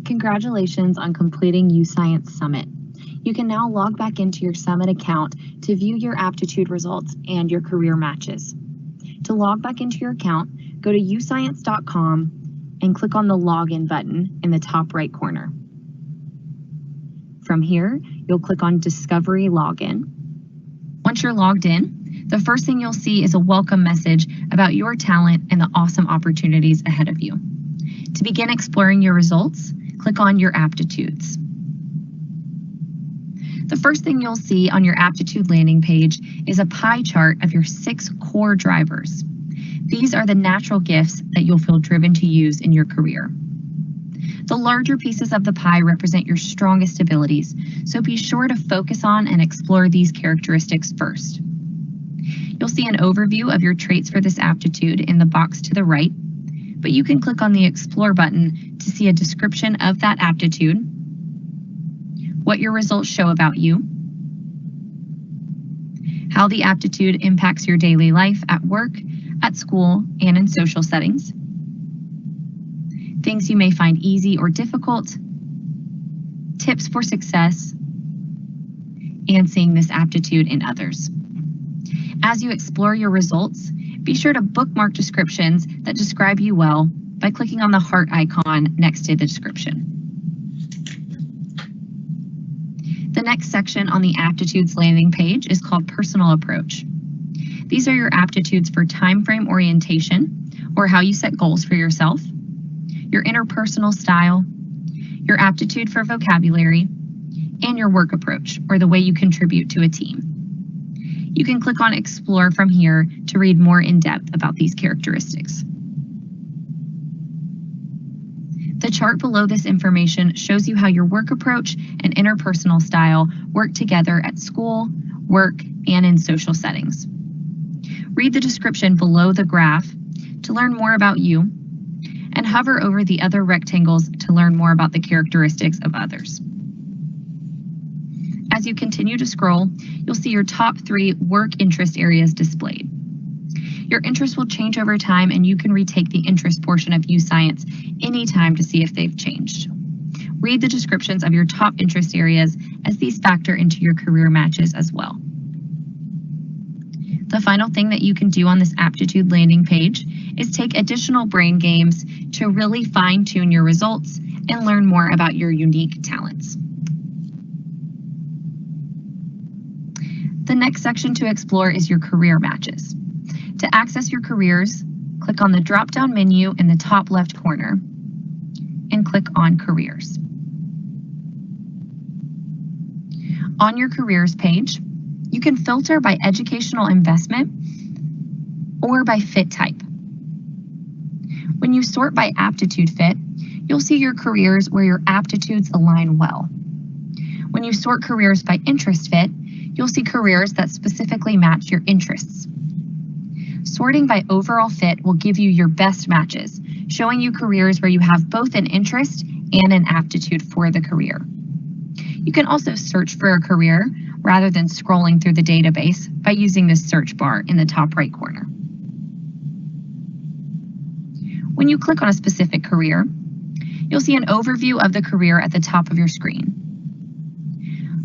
Congratulations on completing U-Science Summit. You can now log back into your Summit account to view your aptitude results and your career matches. To log back into your account, go to uscience.com and click on the Login button in the top right corner. From here, you'll click on Discovery Login. Once you're logged in, the first thing you'll see is a welcome message about your talent and the awesome opportunities ahead of you. To begin exploring your results, click on your aptitudes. The first thing you'll see on your aptitude landing page is a pie chart of your 6 core drivers. These are the natural gifts that you'll feel driven to use in your career. The larger pieces of the pie represent your strongest abilities, so be sure to focus on and explore these characteristics first. You'll see an overview of your traits for this aptitude in the box to the right, but you can click on the Explore button to see a description of that aptitude, what your results show about you, how the aptitude impacts your daily life at work, at school, and in social settings, things you may find easy or difficult, tips for success, and seeing this aptitude in others. As you explore your results, be sure to bookmark descriptions that describe you well by clicking on the heart icon next to the description. The next section on the aptitudes landing page is called Personal Approach. These are your aptitudes for time frame orientation, or how you set goals for yourself, your interpersonal style, your aptitude for vocabulary, and your work approach, or the way you contribute to a team. You can click on Explore from here to read more in depth about these characteristics. The chart below this information shows you how your work approach and interpersonal style work together at school, work, and in social settings. Read the description below the graph to learn more about you, and hover over the other rectangles to learn more about the characteristics of others. As you continue to scroll, you'll see your top 3 work interest areas displayed. Your interests will change over time, and you can retake the interest portion of U-Science anytime to see if they've changed. Read the descriptions of your top interest areas, as these factor into your career matches as well. The final thing that you can do on this aptitude landing page is take additional brain games to really fine-tune your results and learn more about your unique talents. The next section to explore is your career matches. To access your careers, click on the drop-down menu in the top left corner and click on Careers. On your Careers page, you can filter by educational investment or by fit type. When you sort by aptitude fit, you'll see your careers where your aptitudes align well. When you sort careers by interest fit, you'll see careers that specifically match your interests. Sorting by overall fit will give you your best matches, showing you careers where you have both an interest and an aptitude for the career. You can also search for a career rather than scrolling through the database by using the search bar in the top right corner. When you click on a specific career, you'll see an overview of the career at the top of your screen.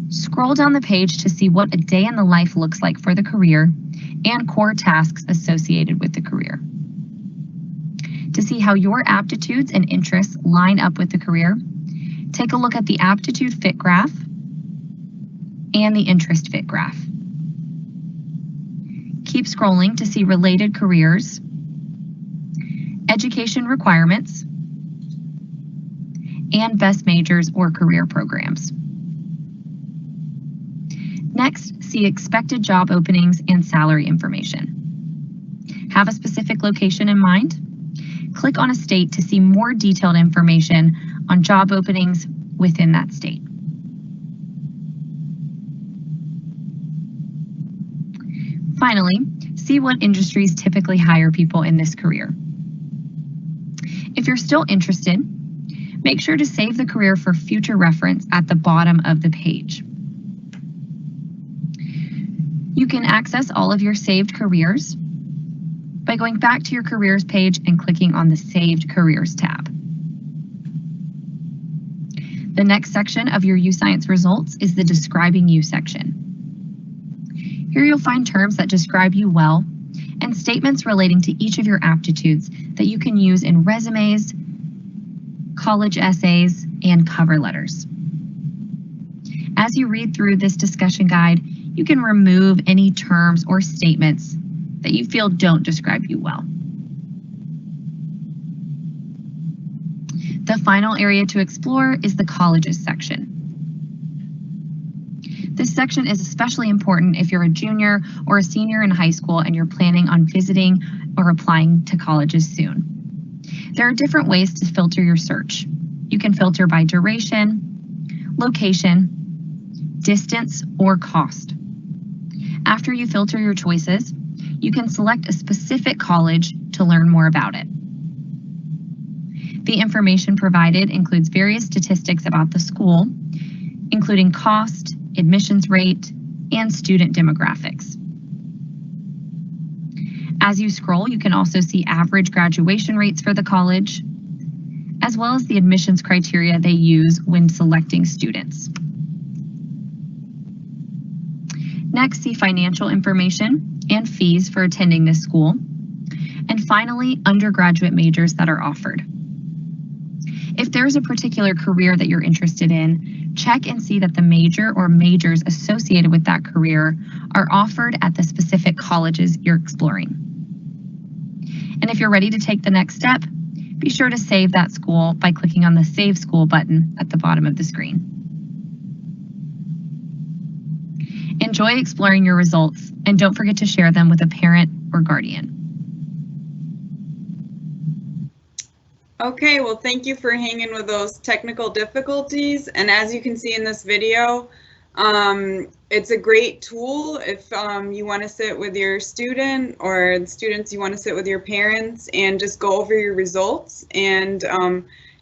Scroll down the page to see what a day in the life looks like for the career and core tasks associated with the career. To see how your aptitudes and interests line up with the career, take a look at the aptitude fit graph and the interest fit graph. Keep scrolling to see related careers, education requirements, and best majors or career programs. Next, see expected job openings and salary information. Have a specific location in mind? Click on a state to see more detailed information on job openings within that state. Finally, see what industries typically hire people in this career. If you're still interested, make sure to save the career for future reference at the bottom of the page. You can access all of your saved careers by going back to your careers page and clicking on the Saved Careers tab. The next section of your UScience results is the Describing You section. Here you'll find terms that describe you well and statements relating to each of your aptitudes that you can use in resumes, college essays, and cover letters. As you read through this discussion guide, you can remove any terms or statements that you feel don't describe you well. The final area to explore is the colleges section. This section is especially important if you're a junior or a senior in high school and you're planning on visiting or applying to colleges soon. There are different ways to filter your search. You can filter by duration, location, distance, or cost. After you filter your choices, you can select a specific college to learn more about it. The information provided includes various statistics about the school, including cost, admissions rate, and student demographics. As you scroll, you can also see average graduation rates for the college, as well as the admissions criteria they use when selecting students. Next, see financial information and fees for attending this school. And finally, undergraduate majors that are offered. If there's a particular career that you're interested in, check and see that the major or majors associated with that career are offered at the specific colleges you're exploring. And if you're ready to take the next step, be sure to save that school by clicking on the Save School button at the bottom of the screen. Enjoy exploring your results, and don't forget to share them with a parent or guardian. Okay, well, thank you for hanging with those technical difficulties. And as you can see in this video, it's a great tool if you want to sit with your student, or students you want to sit with your parents and just go over your results. And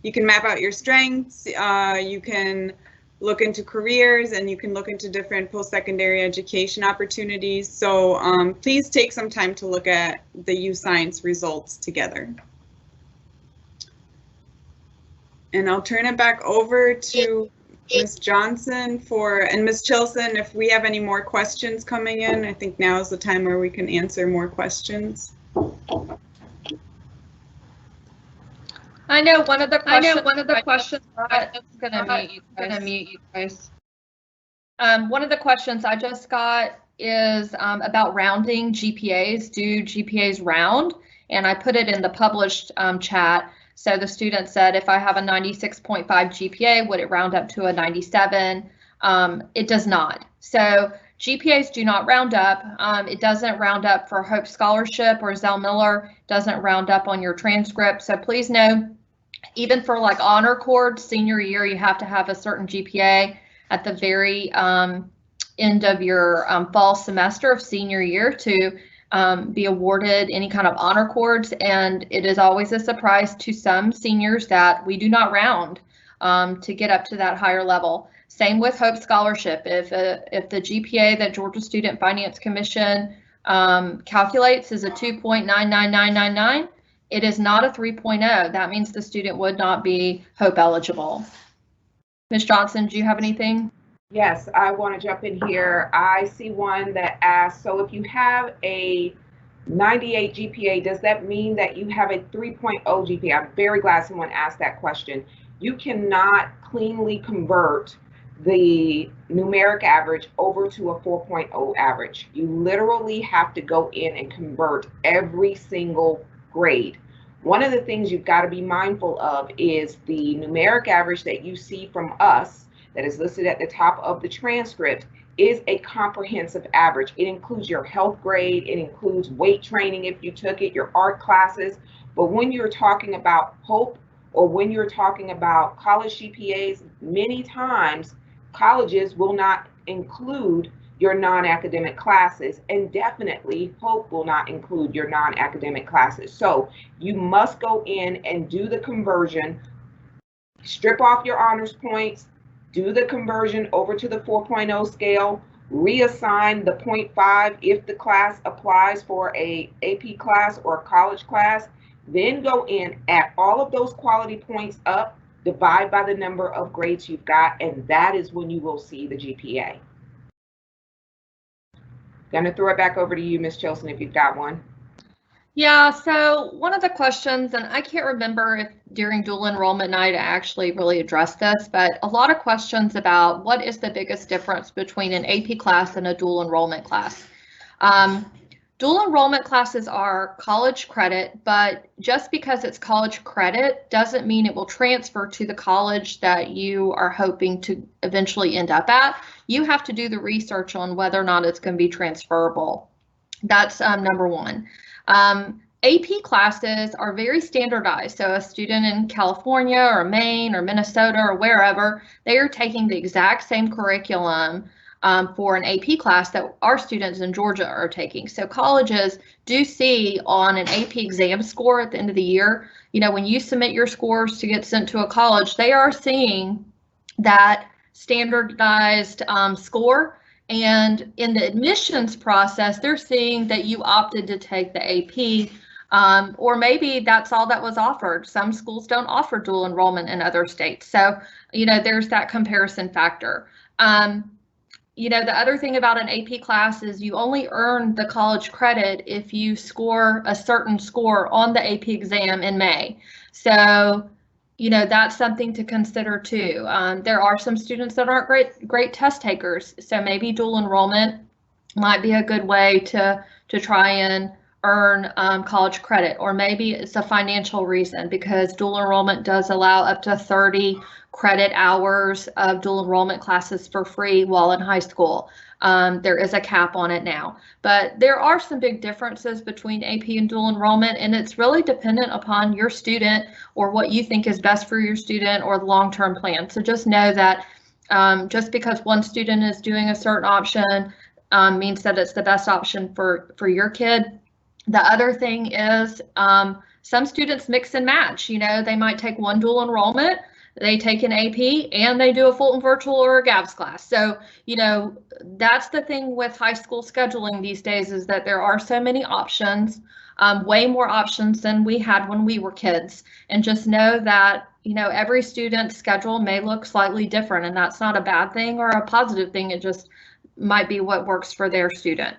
you can map out your strengths, you can look into careers, and you can look into different post-secondary education opportunities. So please take some time to look at the UScience results together. And I'll turn it back over to Ms. Johnson and Ms. Chilson, if we have any more questions coming in. I think now is the time where we can answer more questions. I know one of the questions. I'm gonna mute you guys. One of the questions I just got is about rounding GPAs. Do GPAs round? And I put it in the published chat. So the student said, if I have a 96.5 GPA, would it round up to a 97? It does not. So GPAs do not round up. It doesn't round up for Hope Scholarship or Zell Miller, doesn't round up on your transcript. So please know, even for like Honor Cord senior year, you have to have a certain GPA at the very end of your fall semester of senior year to be awarded any kind of honor cords, and it is always a surprise to some seniors that we do not round to get up to that higher level. Same with Hope Scholarship. If the GPA that Georgia Student Finance Commission calculates is a 2.99999, it is not a 3.0. That means the student would not be Hope eligible. Ms. Johnson, do you have anything? Yes, I want to jump in here. I see one that asks, so if you have a 98 GPA, does that mean that you have a 3.0 GPA? I'm very glad someone asked that question. You cannot cleanly convert the numeric average over to a 4.0 average. You literally have to go in and convert every single grade. One of the things you've got to be mindful of is the numeric average that you see from us that is listed at the top of the transcript is a comprehensive average. It includes your health grade, it includes weight training if you took it, your art classes. But when you're talking about Hope or when you're talking about college GPAs, many times colleges will not include your non-academic classes, and definitely Hope will not include your non-academic classes. So you must go in and do the conversion, strip off your honors points, do the conversion over to the 4.0 scale, reassign the 0.5 if the class applies for a AP class or a college class, then go in, add all of those quality points up, divide by the number of grades you've got, and that is when you will see the GPA. Gonna throw it back over to you, Ms. Chilson, if you've got one. Yeah, so one of the questions, and I can't remember if during dual enrollment night I actually really addressed this, but a lot of questions about what is the biggest difference between an AP class and a dual enrollment class. Dual enrollment classes are college credit, but just because it's college credit doesn't mean it will transfer to the college that you are hoping to eventually end up at. You have to do the research on whether or not it's going to be transferable. That's number one. AP classes are very standardized. So a student in California or Maine or Minnesota or wherever, they are taking the exact same curriculum for an AP class that our students in Georgia are taking. So colleges do see on an AP exam score at the end of the year, you know, when you submit your scores to get sent to a college, they are seeing that standardized score. And in the admissions process, they're seeing that you opted to take the AP, or maybe that's all that was offered. Some schools don't offer dual enrollment in other states. So, you know, there's that comparison factor. You know, the other thing about an AP class is you only earn the college credit if you score a certain score on the AP exam in May. So, you know, that's something to consider too. There are some students that aren't great test takers, so maybe dual enrollment might be a good way to try and earn college credit, or maybe it's a financial reason because dual enrollment does allow up to 30 credit hours of dual enrollment classes for free while in high school. There is a cap on it now, but there are some big differences between AP and dual enrollment, and it's really dependent upon your student or what you think is best for your student or the long-term plan. So just know that just because one student is doing a certain option means that it's the best option for your kid. The other thing is some students mix and match. You know, they might take one dual enrollment, they take an AP, and they do a Fulton Virtual or a GABS class. So, you know, that's the thing with high school scheduling these days, is that there are so many options, way more options than we had when we were kids. And just know that, you know, every student's schedule may look slightly different, and that's not a bad thing or a positive thing. It just might be what works for their student.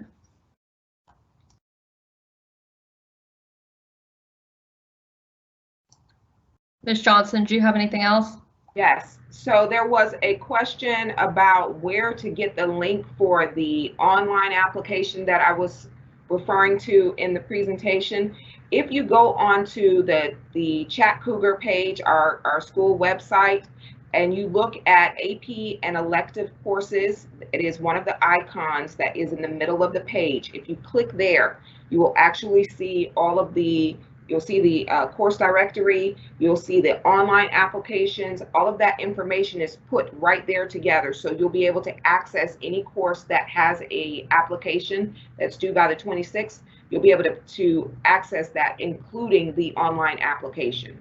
Ms. Johnson, do you have anything else? Yes. So there was a question about where to get the link for the online application that I was referring to in the presentation. If you go onto the Chat Cougar page, our school website, and you look at AP and elective courses, it is one of the icons that is in the middle of the page. If you click there, you will actually see all of the You'll see the course directory. You'll see the online applications. All of that information is put right there together. So you'll be able to access any course that has a application that's due by the 26th. You'll be able to access that, including the online application.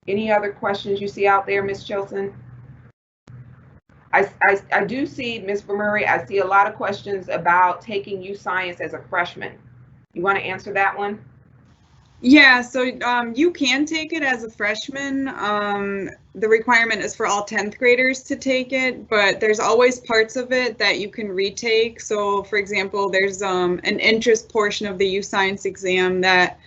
Any other questions you see out there, Ms. Chilson? I do see, Ms. Murray, I see a lot of questions about taking U Science as a freshman. You want to answer that one? Yeah, so you can take it as a freshman. The requirement is for all 10th graders to take it, but there's always parts of it that you can retake. So for example, there's an interest portion of the U Science exam that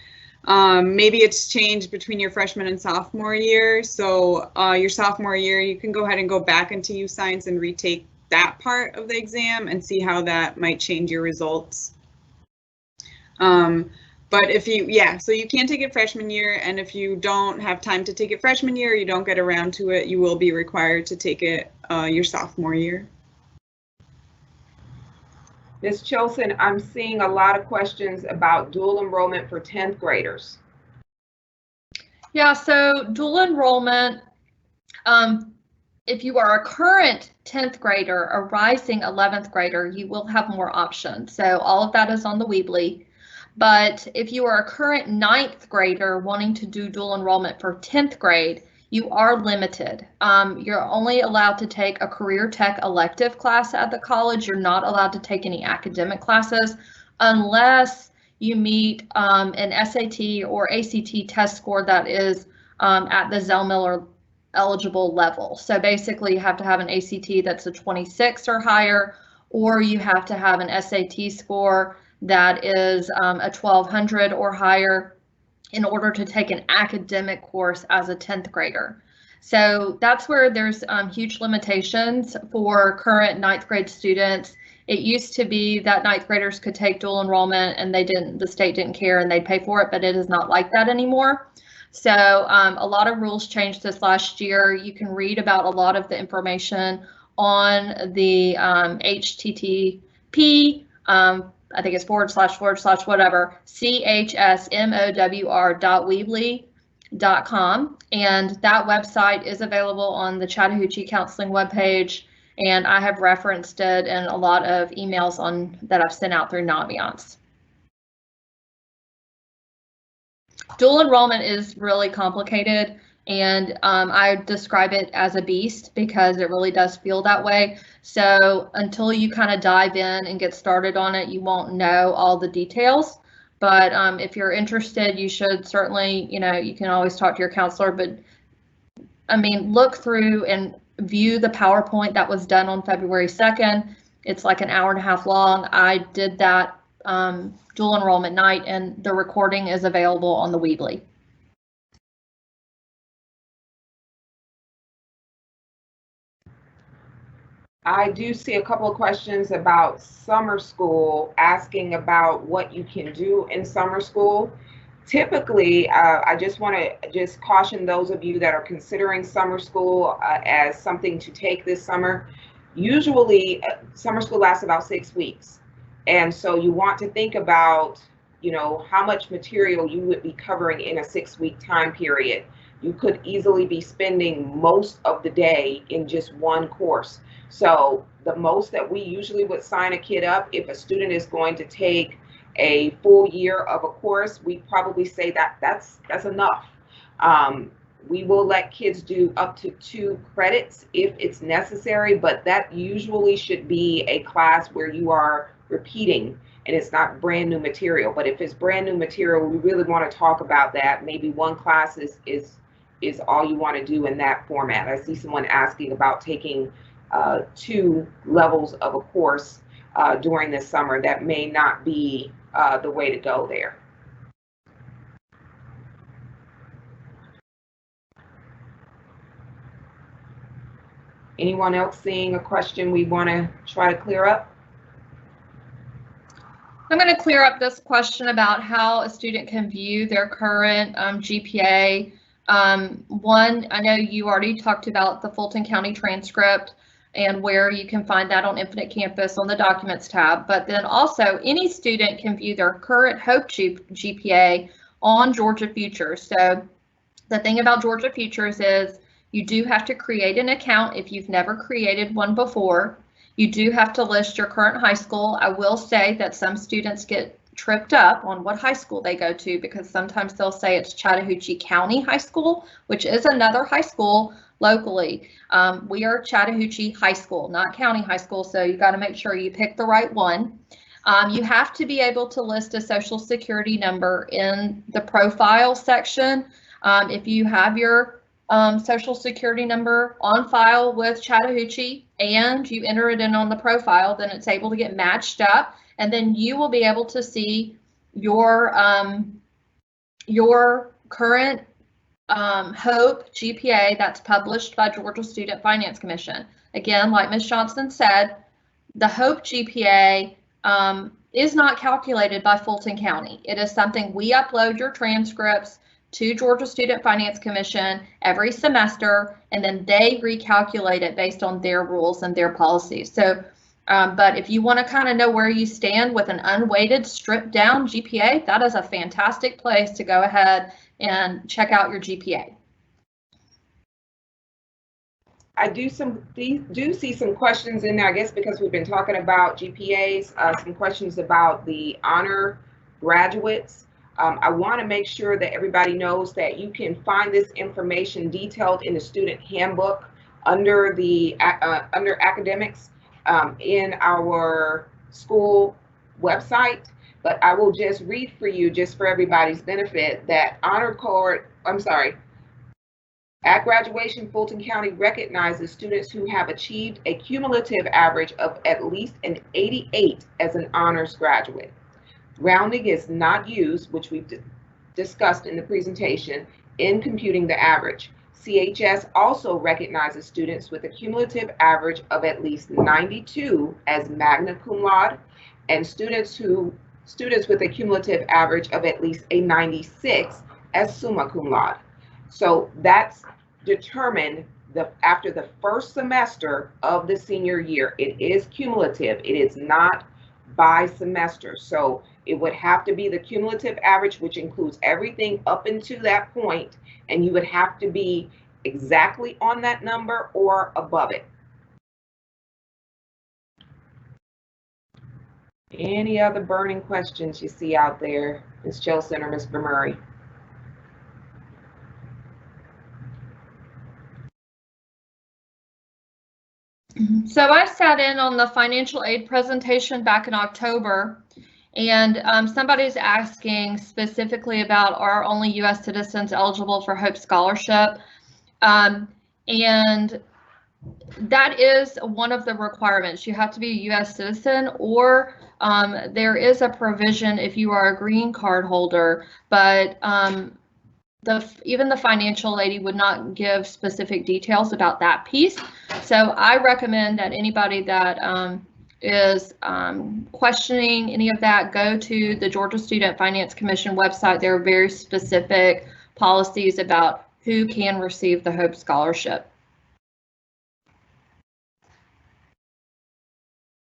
maybe it's changed between your freshman and sophomore year. So your sophomore year, you can go ahead and go back into U Science and retake that part of the exam and see how that might change your results. But if you, so you can take it freshman year, and if you don't have time to take it freshman year, you don't get around to it, you will be required to take it your sophomore year. Ms. Chilson, I'm seeing a lot of questions about dual enrollment for 10th graders. Yeah, so dual enrollment, if you are a current 10th grader, a rising 11th grader, you will have more options. So all of that is on the Weebly. But if you are a current 9th grader wanting to do dual enrollment for 10th grade, you are limited. You're only allowed to take a career tech elective class at the college. You're not allowed to take any academic classes unless you meet an SAT or ACT test score that is at the Zell-Miller eligible level. So basically you have to have an ACT that's a 26 or higher, or you have to have an SAT score that is a 1200 or higher in order to take an academic course as a 10th grader. So that's where there's huge limitations for current 9th grade students. It used to be that 9th graders could take dual enrollment and the state didn't care and they'd pay for it, but it is not like that anymore. So a lot of rules changed this last year. You can read about a lot of the information on the HTTP, I think it's / whatever, chsmowr.weebly.com. And that website is available on the Chattahoochee Counseling webpage. And I have referenced it in a lot of emails that I've sent out through Naviance. Dual enrollment is really complicated, and I describe it as a beast because it really does feel that way. So until you kind of dive in and get started on it, you won't know all the details. But if you're interested, you should certainly, you can always talk to your counselor, but I mean, look through and view the PowerPoint that was done on February 2nd. It's like an hour and a half long. I did that dual enrollment night, and the recording is available on the Weebly. I do see a couple of questions about summer school, asking about what you can do in summer school. Typically, I just want to caution those of you that are considering summer school as something to take this summer. Usually, summer school lasts about 6 weeks. And so you want to think about, how much material you would be covering in a 6-week time period. You could easily be spending most of the day in just one course. So the most that we usually would sign a kid up, if a student is going to take a full year of a course, we probably say that that's enough. We will let kids do up to 2 credits if it's necessary, but that usually should be a class where you are repeating and it's not brand new material. But if it's brand new material, we really want to talk about that. Maybe 1 class is all you want to do in that format. I see someone asking about taking 2 levels of a course during this summer. That may not be the way to go there. Anyone else seeing a question we want to try to clear up? I'm going to clear up this question about how a student can view their current GPA. One, I know you already talked about the Fulton County transcript. and where you can find that on Infinite Campus on the Documents tab. But then also, any student can view their current Hope GPA on Georgia Futures. So the thing about Georgia Futures is you do have to create an account if you've never created one before. You do have to list your current high school. I will say that some students get tripped up on what high school they go to, because sometimes they'll say it's Chattahoochee County High School, which is another high school locally. We are Chattahoochee High School, not County High School, so you got to make sure you pick the right one. You have to be able to list a social security number in the profile section. If you have your social security number on file with Chattahoochee and you enter it in on the profile, then it's able to get matched up, and then you will be able to see your current Hope GPA that's published by Georgia Student Finance Commission. Again, like Ms. Johnson said, the Hope GPA is not calculated by Fulton County. It is something we upload your transcripts to Georgia Student Finance Commission every semester, and then they recalculate it based on their rules and their policies. So, but if you want to kind of know where you stand with an unweighted, stripped down GPA, that is a fantastic place to go ahead and check out your GPA. I do see some questions in there, I guess, because we've been talking about GPAs, some questions about the honor graduates. I want to make sure that everybody knows that you can find this information detailed in the student handbook under the under academics in our school website. But I will just read for you, just for everybody's benefit, that at graduation, Fulton County recognizes students who have achieved a cumulative average of at least an 88 as an honors graduate. Rounding is not used, which we've discussed in the presentation, in computing the average. CHS also recognizes students with a cumulative average of at least 92 as magna cum laude, and students with a cumulative average of at least a 96 as summa cum laude. So that's determined after the first semester of the senior year. It is cumulative. It is not by semester. So it would have to be the cumulative average, which includes everything up until that point, and you would have to be exactly on that number or above it. Any other burning questions you see out there, Ms. Jolson or Ms. Murray? So I sat in on the financial aid presentation back in October, and somebody's asking specifically about, are only U.S. citizens eligible for Hope Scholarship? And that is one of the requirements. You have to be a U.S. citizen, or there is a provision if you are a green card holder, but even the financial lady would not give specific details about that piece. So I recommend that anybody that is questioning any of that, go to the Georgia Student Finance Commission website. There are very specific policies about who can receive the Hope Scholarship.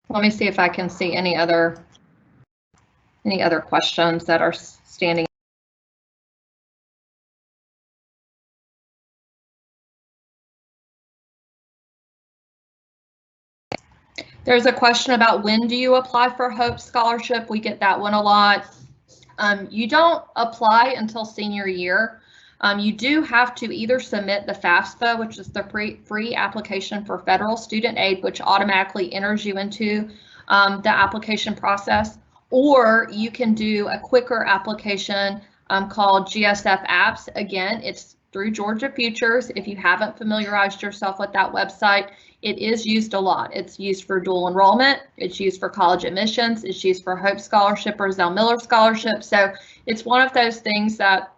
Let me see if I can see any other questions that are standing. There's a question about when do you apply for Hope Scholarship? We get that one a lot. You don't apply until senior year. You do have to either submit the FAFSA, which is the free application for federal student aid, which automatically enters you into the application process, or you can do a quicker application called GSF Apps. Again, it's through Georgia Futures. If you haven't familiarized yourself with that website, it is used a lot. It's used for dual enrollment. It's used for college admissions. It's used for Hope Scholarship or Zell Miller Scholarship. So it's one of those things that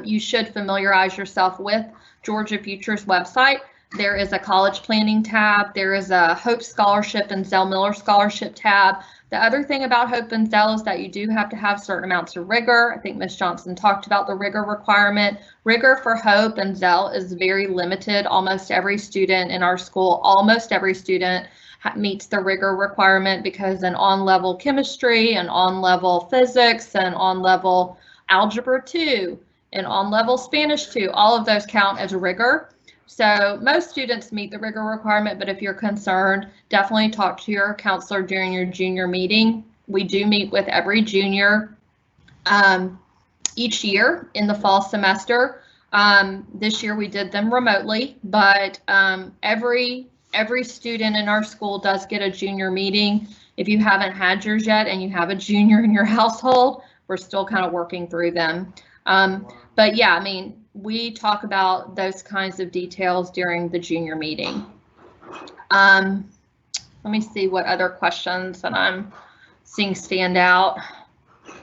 you should familiarize yourself with. Georgia Futures website. There is a college planning tab. There is a Hope Scholarship and Zell Miller Scholarship tab The other thing about Hope and Zell is that you do have to have certain amounts of rigor. I think Ms. Johnson talked about the rigor requirement. Rigor for Hope and Zell is very limited. Almost every student in our school, almost every student meets the rigor requirement because an on-level chemistry and on-level physics and on-level algebra 2 and on-level Spanish 2, all of those count as rigor. So most students meet the rigor requirement, but if you're concerned, definitely talk to your counselor during your junior meeting. We do meet with every junior each year in the fall semester. This year we did them remotely, but every student in our school does get a junior meeting. If you haven't had yours yet and you have a junior in your household, we're still kind of working through them. But yeah, I mean, we talk about those kinds of details during the junior meeting. Let me see what other questions that I'm seeing stand out.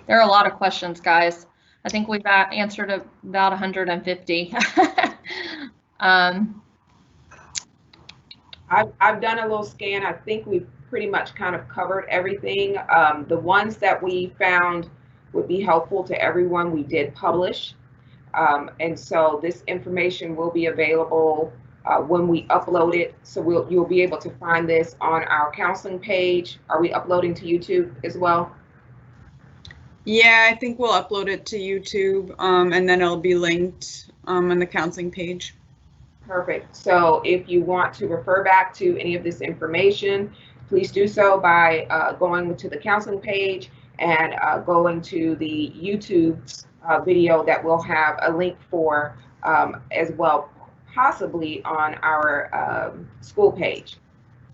There are a lot of questions, guys. I think we've answered about 150. I've done a little scan. I think we've pretty much kind of covered everything. The ones that we found would be helpful to everyone, we did publish. And so this information will be available when we upload it. So you'll be able to find this on our counseling page. Are we uploading to YouTube as well? Yeah, I think we'll upload it to YouTube, and then it'll be linked on the counseling page. Perfect. So if you want to refer back to any of this information, please do so by going to the counseling page and going to the YouTube video that we'll have a link for as well, possibly on our school page.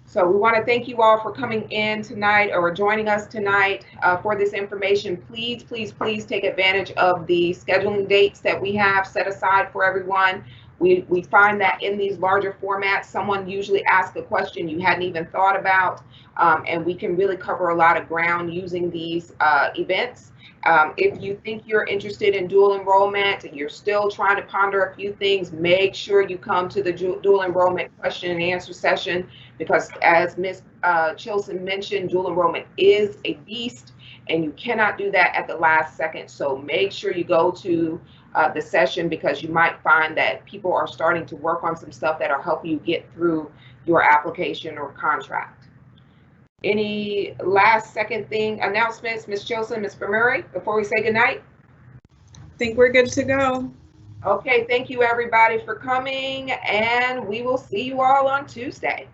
So we want to thank you all for coming in tonight or joining us tonight for this information. Please, please, please take advantage of the scheduling dates that we have set aside for everyone. We find that in these larger formats, someone usually asks a question you hadn't even thought about, and we can really cover a lot of ground using these events. If you think you're interested in dual enrollment and you're still trying to ponder a few things, make sure you come to the dual enrollment question and answer session, because as Ms. Chilson mentioned, dual enrollment is a beast and you cannot do that at the last second. So make sure you go to the session, because you might find that people are starting to work on some stuff that'll help you get through your application or contract. Any last second thing announcements, Ms. Chilson, Ms. Murray, before we say goodnight? I think we're good to go. Okay, thank you everybody for coming, and we will see you all on Tuesday.